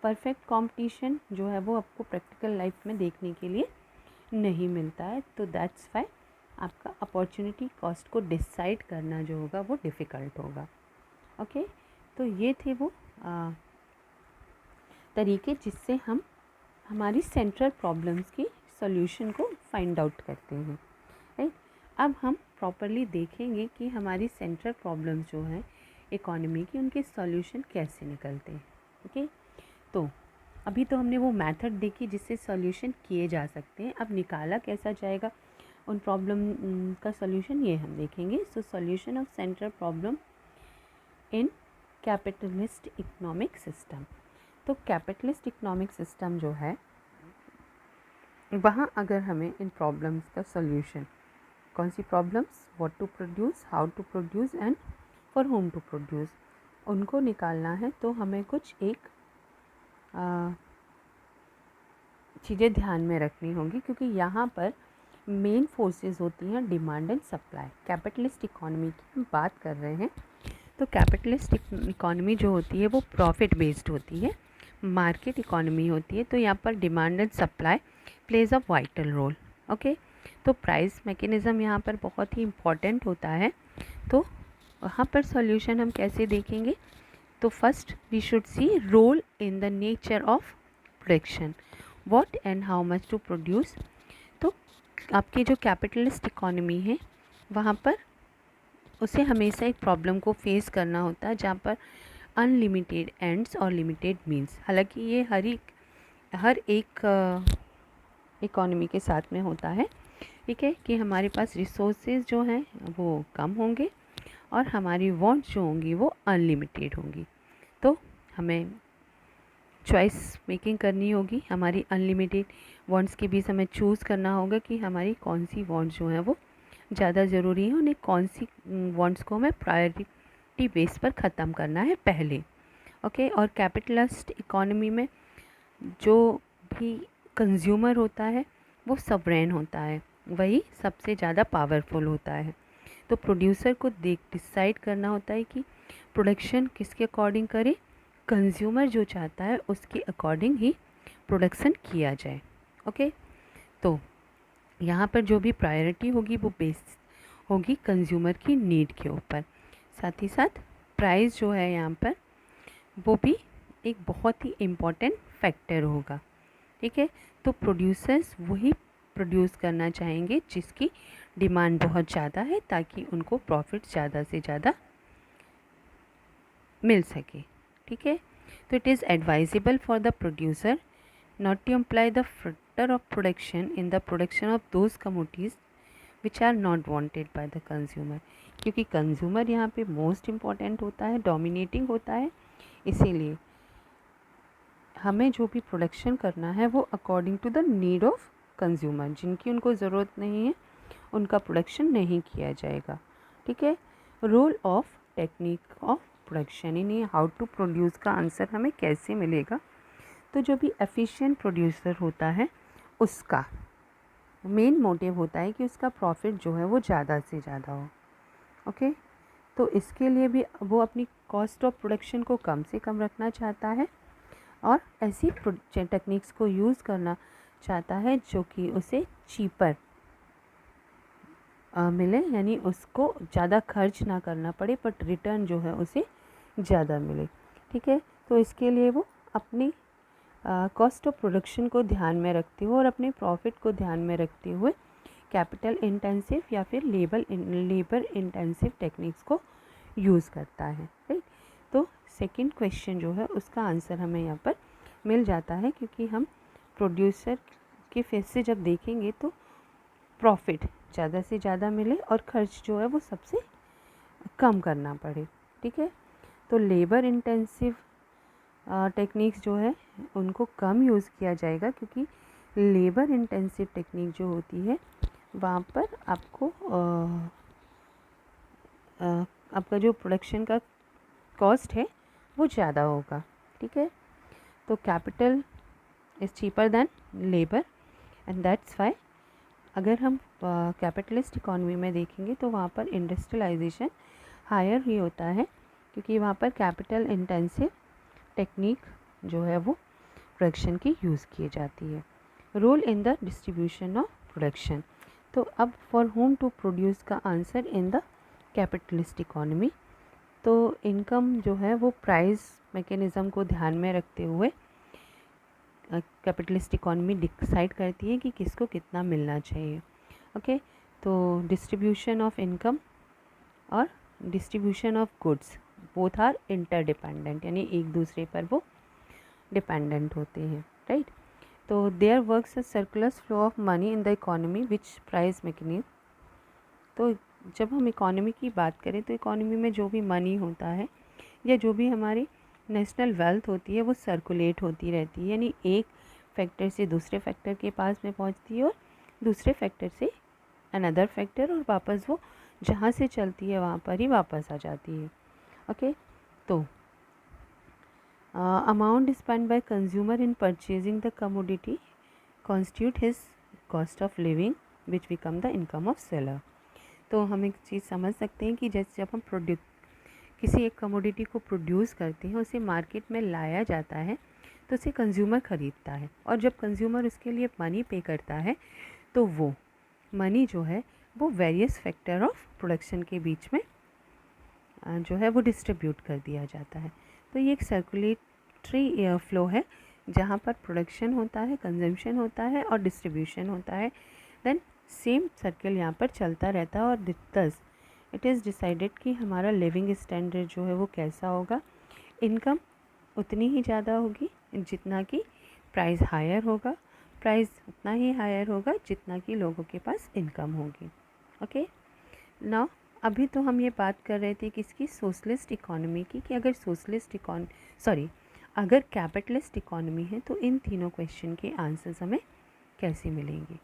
परफेक्ट कंपटीशन जो है वो आपको प्रैक्टिकल लाइफ में देखने के लिए नहीं मिलता है। तो दैट्स वाई आपका अपॉर्चुनिटी कॉस्ट को डिसाइड करना जो होगा वो डिफ़िकल्ट होगा। ओके, तो ये थे वो तरीके जिससे हम हमारी सेंट्रल प्रॉब्लम्स की सॉल्यूशन को फाइंड आउट करते हैं। राइट, अब हम प्रॉपरली देखेंगे कि हमारी सेंट्रल प्रॉब्लम्स जो हैं इकोनॉमी की, उनके सॉल्यूशन कैसे निकलते हैं। ओके, तो अभी तो हमने वो मेथड देखी जिससे सॉल्यूशन किए जा सकते हैं। अब निकाला कैसा जाएगा उन प्रॉब्लम का सॉल्यूशन, ये हम देखेंगे। So solution of central problem in capitalist economic system. तो कैपिटलिस्ट इकोनॉमिक सिस्टम जो है वहाँ अगर हमें इन प्रॉब्लम्स का सॉल्यूशन, कौन सी problems, what to produce, how to produce and for whom to produce, उनको निकालना है, तो हमें कुछ एक चीज़ें ध्यान में रखनी होंगी, क्योंकि यहाँ पर मेन फोर्सेस होती हैं demand and supply. Capitalist economy की हम बात कर रहे हैं, तो कैपिटलिस्ट इकोनॉमी जो होती है वो प्रॉफिट बेस्ड होती है, मार्केट इकोनॉमी होती है। तो यहाँ पर demand and supply plays a vital role. Okay, तो प्राइस मैकेनिज़्म यहाँ पर बहुत ही इम्पॉर्टेंट होता है। तो वहाँ पर सॉल्यूशन हम कैसे देखेंगे, तो first we should see role in the nature of production, what and how much to produce. तो आपकी जो कैपिटलिस्ट इकोनॉमी है वहाँ पर उसे हमेशा एक प्रॉब्लम को फेस करना होता है जहाँ पर अनलिमिटेड एंड्स और लिमिटेड मीन्स। हालांकि ये हर एक इकोनॉमी के साथ में होता है, ठीक है, कि हमारे पास रिसोर्सेज जो हैं वो कम होंगे और हमारी वांट्स जो होंगी वो अनलिमिटेड होंगी। तो हमें चॉइस मेकिंग करनी होगी, हमारी अनलिमिटेड वांट्स के बीच हमें चूज़ करना होगा कि हमारी कौन सी वांट्स जो हैं वो ज़्यादा ज़रूरी है, उन्हें कौन सी वांट्स को हमें प्रायोरिटी बेस पर ख़त्म करना है पहले। ओके, और कैपिटलिस्ट इकोनॉमी में जो भी कंज्यूमर होता है वो सवरेन होता है, वही सबसे ज़्यादा पावरफुल होता है। तो प्रोड्यूसर को डिसाइड करना होता है कि प्रोडक्शन किसके अकॉर्डिंग करे, कंज्यूमर जो चाहता है उसके अकॉर्डिंग ही प्रोडक्शन किया जाए। ओके, तो यहाँ पर जो भी प्रायोरिटी होगी वो बेस होगी कंज्यूमर की नीड के ऊपर। साथ ही साथ प्राइस जो है यहाँ पर वो भी एक बहुत ही इम्पॉर्टेंट फैक्टर होगा। ठीक है, तो प्रोड्यूसर्स वही प्रोड्यूस करना चाहेंगे जिसकी डिमांड बहुत ज़्यादा है, ताकि उनको प्रॉफिट ज़्यादा से ज़्यादा मिल सके। ठीक है, तो it is advisable for the producer not to imply the factor of production in the production of those commodities which are not wanted by the consumer, क्योंकि कंज्यूमर यहाँ पे मोस्ट इम्पॉर्टेंट होता है, डोमिनेटिंग होता है। इसीलिए हमें जो भी प्रोडक्शन करना है वो according to the need of consumer, जिनकी उनको ज़रूरत नहीं है उनका प्रोडक्शन नहीं किया जाएगा। ठीक है, role of technique of production in how to produce का आंसर हमें कैसे मिलेगा, तो जो भी एफिशिएंट प्रोड्यूसर होता है उसका मेन मोटिव होता है कि उसका प्रॉफिट जो है वो ज़्यादा से ज़्यादा हो। ओके, तो इसके लिए भी वो अपनी कॉस्ट ऑफ प्रोडक्शन को कम से कम रखना चाहता है और ऐसी टेक्निक्स को यूज़ करना चाहता है जो कि उसे चीपर मिले, यानी उसको ज़्यादा खर्च ना करना पड़े बट रिटर्न जो है उसे ज़्यादा मिले। ठीक है, तो इसके लिए वो अपनी कॉस्ट ऑफ प्रोडक्शन को ध्यान में रखते हुए और अपने प्रॉफिट को ध्यान में रखते हुए कैपिटल इंटेंसिव या फिर लेबर इंटेंसिव टेक्निक्स को यूज़ करता है। राइट, तो सेकंड क्वेश्चन जो है उसका आंसर हमें यहाँ पर मिल जाता है, क्योंकि हम प्रोड्यूसर के फेस से जब देखेंगे तो प्रॉफिट ज़्यादा से ज़्यादा मिले और खर्च जो है वो सबसे कम करना पड़े। ठीक है, तो लेबर इंटेंसिव टेक्निक्स जो है उनको कम यूज़ किया जाएगा, क्योंकि लेबर इंटेंसिव टेक्निक जो होती है वहाँ पर आपको आपका जो प्रोडक्शन का कॉस्ट है वो ज़्यादा होगा। ठीक है, तो capital is cheaper than labour and that's why अगर हम कैपिटलिस्ट इकॉनमी में देखेंगे तो वहाँ पर इंडस्ट्रियलाइजेशन हायर ही होता है, क्योंकि वहाँ पर कैपिटल इंटेंसिव टेक्निक जो है वो प्रोडक्शन की यूज़ की जाती है। Role in the distribution of production, तो अब फॉर होम टू प्रोड्यूस का answer in the capitalist economy, तो इनकम जो है वो प्राइस मैकेनिज़्म को ध्यान में रखते हुए कैपिटलिस्ट इकॉनमी डिसाइड करती है कि किसको कितना मिलना चाहिए। ओके, तो डिस्ट्रीब्यूशन ऑफ इनकम और distribution of goods both are interdependent, यानी एक दूसरे पर वो डिपेंडेंट होते हैं। राइट, तो there works a circular flow of money in the economy which price mechanism, तो जब हम इकॉनमी की बात करें तो इकॉनमी में जो भी मनी होता है या जो भी हमारी नेशनल वेल्थ होती है वो सर्कुलेट होती रहती है, यानी एक फैक्टर से दूसरे फैक्टर के पास में पहुंचती है और दूसरे फैक्टर से अनदर फैक्टर, और वापस वो जहाँ से चलती है वहाँ पर ही वापस आ जाती है। ओके, तो amount spend by consumer in purchasing the commodity constitute his cost of living which become the income of seller. तो हम एक चीज़ समझ सकते हैं कि जैसे जब हम किसी एक कमोडिटी को प्रोड्यूस करते हैं, उसे मार्केट में लाया जाता है तो उसे कंज्यूमर ख़रीदता है, और जब कंज्यूमर उसके लिए मनी पे करता है तो वो मनी जो है वो वेरियस फैक्टर ऑफ प्रोडक्शन के बीच में जो है वो डिस्ट्रीब्यूट कर दिया जाता है। तो ये एक सर्कुलेटरी फ्लो है जहाँ पर प्रोडक्शन होता है, कंजम्पशन होता है और डिस्ट्रीब्यूशन होता है, देन सेम सर्कल यहाँ पर चलता रहता है, और दस इट इज़ डिसाइडेड कि हमारा लिविंग स्टैंडर्ड जो है वो कैसा होगा। इनकम उतनी ही ज़्यादा होगी जितना कि प्राइस हायर होगा, प्राइस उतना ही हायर होगा जितना कि लोगों के पास इनकम होगी। ओके, नाउ अभी तो हम ये बात कर रहे थे किसकी, सोशलिस्ट इकॉनमी की, कि अगर कैपिटलिस्ट इकॉनमी है तो इन तीनों क्वेश्चन के आंसर्स हमें कैसे मिलेंगे।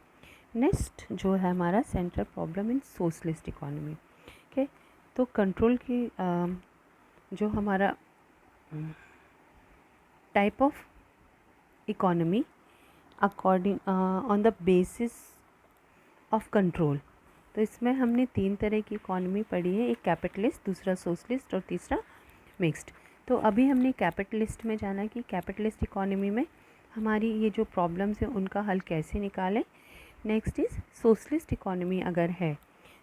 नेक्स्ट जो है हमारा central problem in socialist economy. Okay, तो कंट्रोल की जो हमारा type of economy according on the basis of control, तो इसमें हमने 3 तरह की इकॉनमी पढ़ी है, एक कैपिटलिस्ट, दूसरा सोशलिस्ट और तीसरा मिक्स्ड। तो अभी हमने कैपिटलिस्ट में जाना कि कैपिटलिस्ट इकॉनमी में हमारी ये जो प्रॉब्लम्स हैं उनका हल कैसे निकालें। नेक्स्ट इज़ सोशलिस्ट इकॉनमी अगर है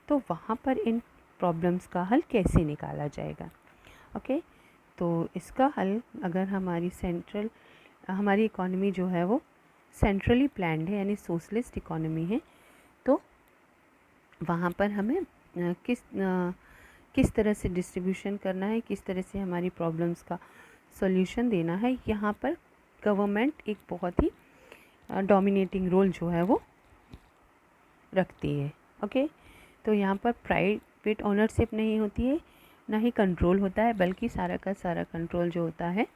तो वहाँ पर इन प्रॉब्लम्स का हल कैसे निकाला जाएगा। ओके, तो इसका हल अगर हमारी इकॉनमी जो है वो सेंट्रली प्लान्ड है, यानी सोशलिस्ट इकॉनमी है, तो वहाँ पर हमें किस तरह से डिस्ट्रीब्यूशन करना है, किस तरह से हमारी प्रॉब्लम्स का सॉल्यूशन देना है, यहाँ पर गवर्नमेंट एक बहुत ही डोमिनेटिंग रोल जो है वो रखती है। ओके, तो यहाँ पर प्राइवेट ओनरशिप नहीं होती है, ना ही कंट्रोल होता है, बल्कि सारा का सारा कंट्रोल जो होता है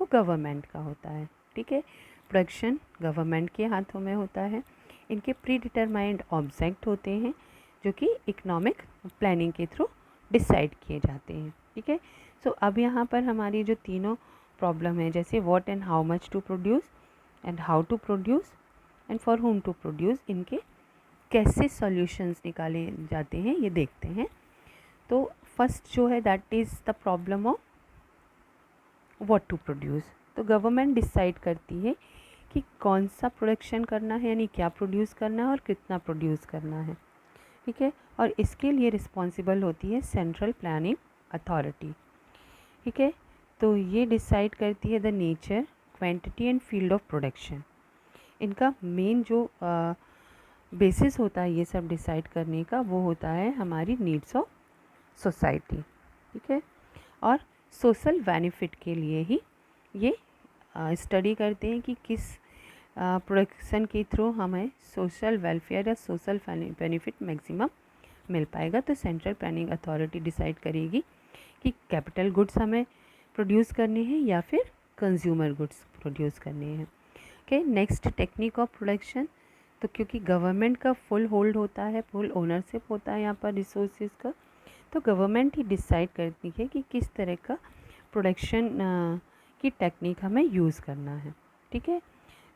वो गवर्नमेंट का होता है। ठीक है, प्रोडक्शन गवर्नमेंट के हाथों में होता है, इनके प्री डिटरमाइंड ऑब्जेक्ट होते हैं जो कि इकोनॉमिक प्लानिंग के थ्रू डिसाइड किए जाते हैं। ठीक है, सो अब यहाँ पर हमारी जो तीनों प्रॉब्लम है, जैसे what and how much to produce and how to produce and for whom to produce, इनके कैसे सॉल्यूशंस निकाले जाते हैं ये देखते हैं। तो फर्स्ट जो है that is the problem of what to produce. तो गवर्नमेंट डिसाइड करती है कि कौन सा प्रोडक्शन करना है, यानी क्या प्रोड्यूस करना है और कितना प्रोड्यूस करना है। ठीक है, और इसके लिए रिस्पॉन्सिबल होती है सेंट्रल प्लानिंग अथॉरिटी। ठीक है, तो ये डिसाइड करती है the nature, quantity and field of production. इनका मेन जो बेसिस होता है ये सब डिसाइड करने का, वो होता है हमारी नीड्स ऑफ सोसाइटी। ठीक है, और सोशल बेनिफिट के लिए ही ये स्टडी करते हैं कि किस प्रोडक्शन के थ्रू हमें सोशल वेलफेयर या सोशल बेनिफिट मैक्सिमम मिल पाएगा। तो सेंट्रल प्लानिंग अथॉरिटी डिसाइड करेगी कि कैपिटल गुड्स हमें प्रोड्यूस करने हैं या फिर कंज्यूमर गुड्स प्रोड्यूस करने हैं। Okay, next technique of production. तो क्योंकि गवर्नमेंट का फुल होल्ड होता है, फुल ओनरशिप होता है यहाँ पर रिसोर्सेज का, तो गवर्नमेंट ही डिसाइड करती है कि किस तरह का प्रोडक्शन की टेक्निक हमें यूज़ करना है। ठीक है,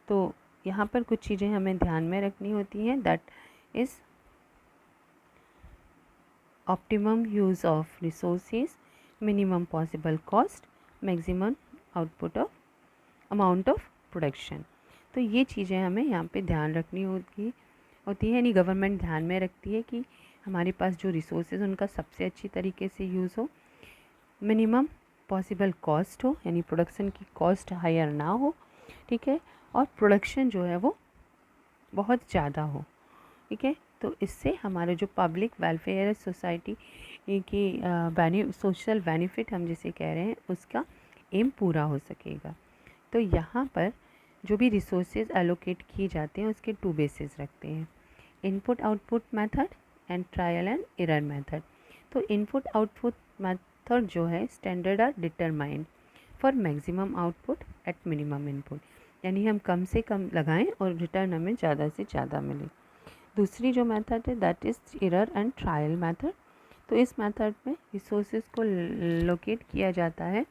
तो यहाँ पर कुछ चीज़ें हमें ध्यान में रखनी होती हैं, that is optimum use of resources, minimum possible cost, maximum output of amount of production. तो ये चीज़ें हमें यहाँ पे ध्यान रखनी होती है, यानी गवर्नमेंट ध्यान में रखती है कि हमारे पास जो रिसोर्सेज उनका सबसे अच्छी तरीके से यूज़ हो, मिनिमम पॉसिबल कॉस्ट हो, यानी प्रोडक्शन की कॉस्ट हायर ना हो, ठीक है, और प्रोडक्शन जो है वो बहुत ज़्यादा हो। ठीक है, तो इससे हमारे जो पब्लिक वेलफेयर सोसाइटी की सोशल बेनिफिट हम जिसे कह रहे हैं उसका एम पूरा हो सकेगा। तो यहाँ पर जो भी रिसोर्सेज एलोकेट किए जाते हैं उसके 2 बेसिस रखते हैं, input output method and trial and error method. तो इनपुट आउटपुट मेथड जो है standard are determined for maximum output at minimum input, यानी हम कम से कम लगाएं और रिटर्न हमें ज़्यादा से ज़्यादा मिले। दूसरी जो मेथड है that is error and trial method. तो इस मेथड में रिसोर्सेज को लोकेट किया जाता है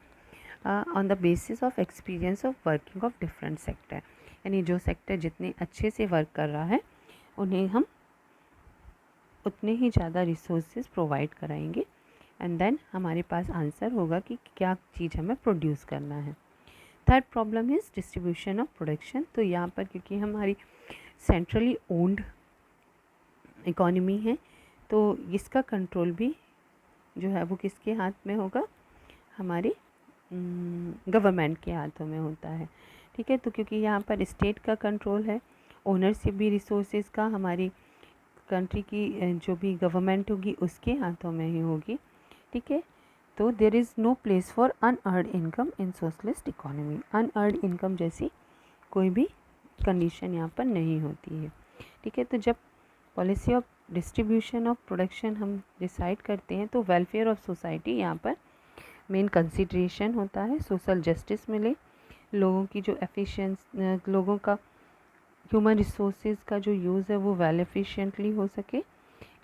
on the basis of experience of working of different sector, यानी जो सेक्टर जितने अच्छे से वर्क कर रहा है उन्हें हम उतने ही ज़्यादा रिसोर्सेज प्रोवाइड कराएंगे एंड देन हमारे पास आंसर होगा कि क्या चीज़ हमें प्रोड्यूस करना है। Third problem is distribution of production. तो यहाँ पर क्योंकि हमारी सेंट्रली ओन्ड इकोनॉमी है तो इसका कंट्रोल भी जो है वो किसके हाथ में होगा, हमारे गवर्नमेंट के हाथों में होता है। ठीक है, तो क्योंकि यहाँ पर स्टेट का कंट्रोल है, ओनरशिप भी रिसोर्सेज का हमारी कंट्री की जो भी गवर्नमेंट होगी उसके हाथों में ही होगी। ठीक है, तो there is no place for unearned income in socialist economy. Unearned income जैसी कोई भी कंडीशन यहाँ पर नहीं होती है। ठीक है, तो जब policy of distribution of production हम डिसाइड करते हैं तो वेलफेयर ऑफ सोसाइटी यहाँ पर मेन कंसिडरेशन होता है, सोशल जस्टिस मिले, लोगों की जो लोगों का ह्यूमन रिसोर्सेज का जो यूज़ है वो वेल एफिशिएंटली हो सके।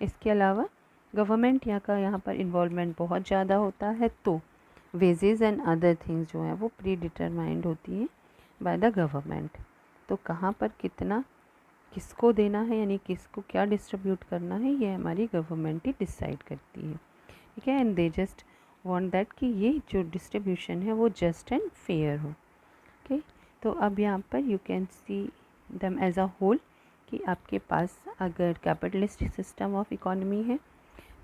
इसके अलावा गवर्नमेंट यहाँ पर इन्वॉल्वमेंट बहुत ज़्यादा होता है, तो वेजेस एंड अदर थिंग्स जो हैं वो प्री डिटरमाइंड होती हैं बाय द गवर्नमेंट। तो कहाँ पर कितना किसको देना है, यानी किसको क्या डिस्ट्रीब्यूट करना है, ये हमारी गवर्नमेंट ही डिसाइड करती है। ठीक है, and they just want that कि ये जो डिस्ट्रीब्यूशन है वो जस्ट एंड फेयर हो। ओके, तो अब यहाँ पर you can C them as a whole कि आपके पास अगर कैपिटलिस्ट सिस्टम ऑफ इकोनॉमी है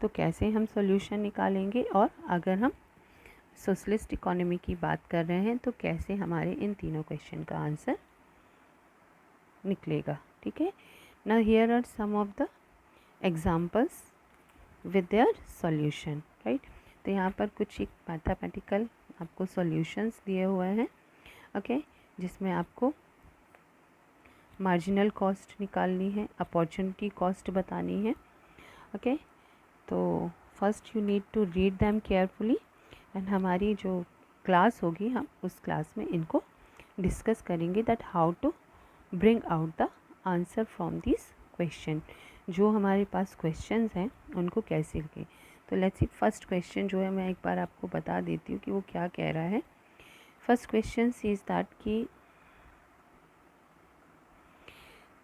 तो कैसे हम सॉल्यूशन निकालेंगे, और अगर हम सोशलिस्ट इकोनॉमी की बात कर रहे हैं तो कैसे हमारे इन तीनों क्वेश्चन का आंसर निकलेगा। ठीक है, now here are some of the examples with their solution, right. तो यहाँ पर कुछ एक मैथमेटिकल आपको सॉल्यूशंस दिए हुए हैं, ओके, जिसमें आपको मार्जिनल कॉस्ट निकालनी है, अपॉर्चुनिटी कॉस्ट बतानी है। ओके, तो first you need to read them carefully and हमारी जो क्लास होगी हम उस क्लास में इनको डिस्कस करेंगे that how to bring out the answer from this question. जो हमारे पास क्वेश्चंस हैं उनको कैसे लिखें। तो लेट्स सी, फर्स्ट क्वेश्चन जो है मैं एक बार आपको बता देती हूँ कि वो क्या कह रहा है। फर्स्ट क्वेश्चन इज दैट कि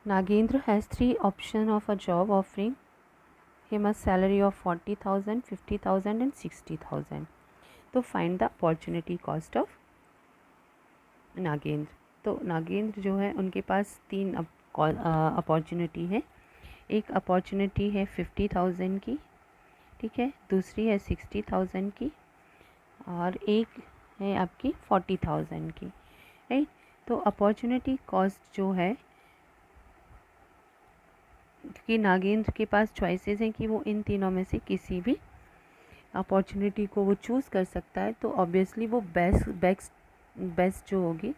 Nagendra has 3 option of a job offering him a salary of 40,000, 50,000 and 60,000। तो find the opportunity cost of Nagendra. तो नागेंद्र जो है उनके पास 3 अपॉर्चुनिटी है। एक अपॉर्चुनिटी है 50,000 की, ठीक है, दूसरी है 60,000 की, और एक है आपकी 40,000 की, राइट। तो अपॉर्चुनिटी कॉस्ट जो है, कि नागेंद्र के पास चॉइसेस हैं कि वो इन तीनों में से किसी भी अपॉर्चुनिटी को वो चूज़ कर सकता है, तो ऑब्वियसली वो बेस्ट जो होगी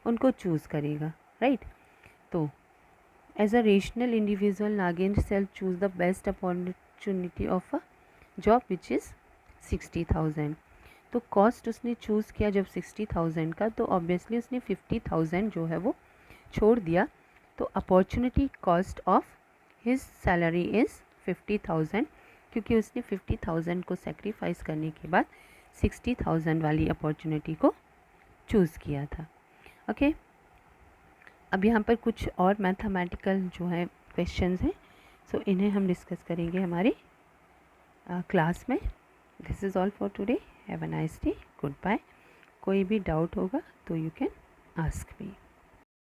उनको चूज़ करेगा, राइट। तो as a rational individual Nagendra self choose the best opportunity of a job which is 60,000। तो कॉस्ट उसने चूज़ किया जब 60,000 का, तो ऑब्वियसली उसने 50,000 जो है वो छोड़ दिया। तो opportunity cost of his salary is 50,000, क्योंकि उसने 50,000 को सेक्रीफाइस करने के बाद 60,000 वाली अपॉर्चुनिटी को चूज़ किया था। ओके, अब यहाँ पर कुछ और मैथमेटिकल जो है क्वेश्चंस हैं, सो इन्हें हम डिस्कस करेंगे हमारी क्लास में। This is all for today. Have a nice day. Good bye. कोई भी डाउट होगा तो यू कैन आस्क मी।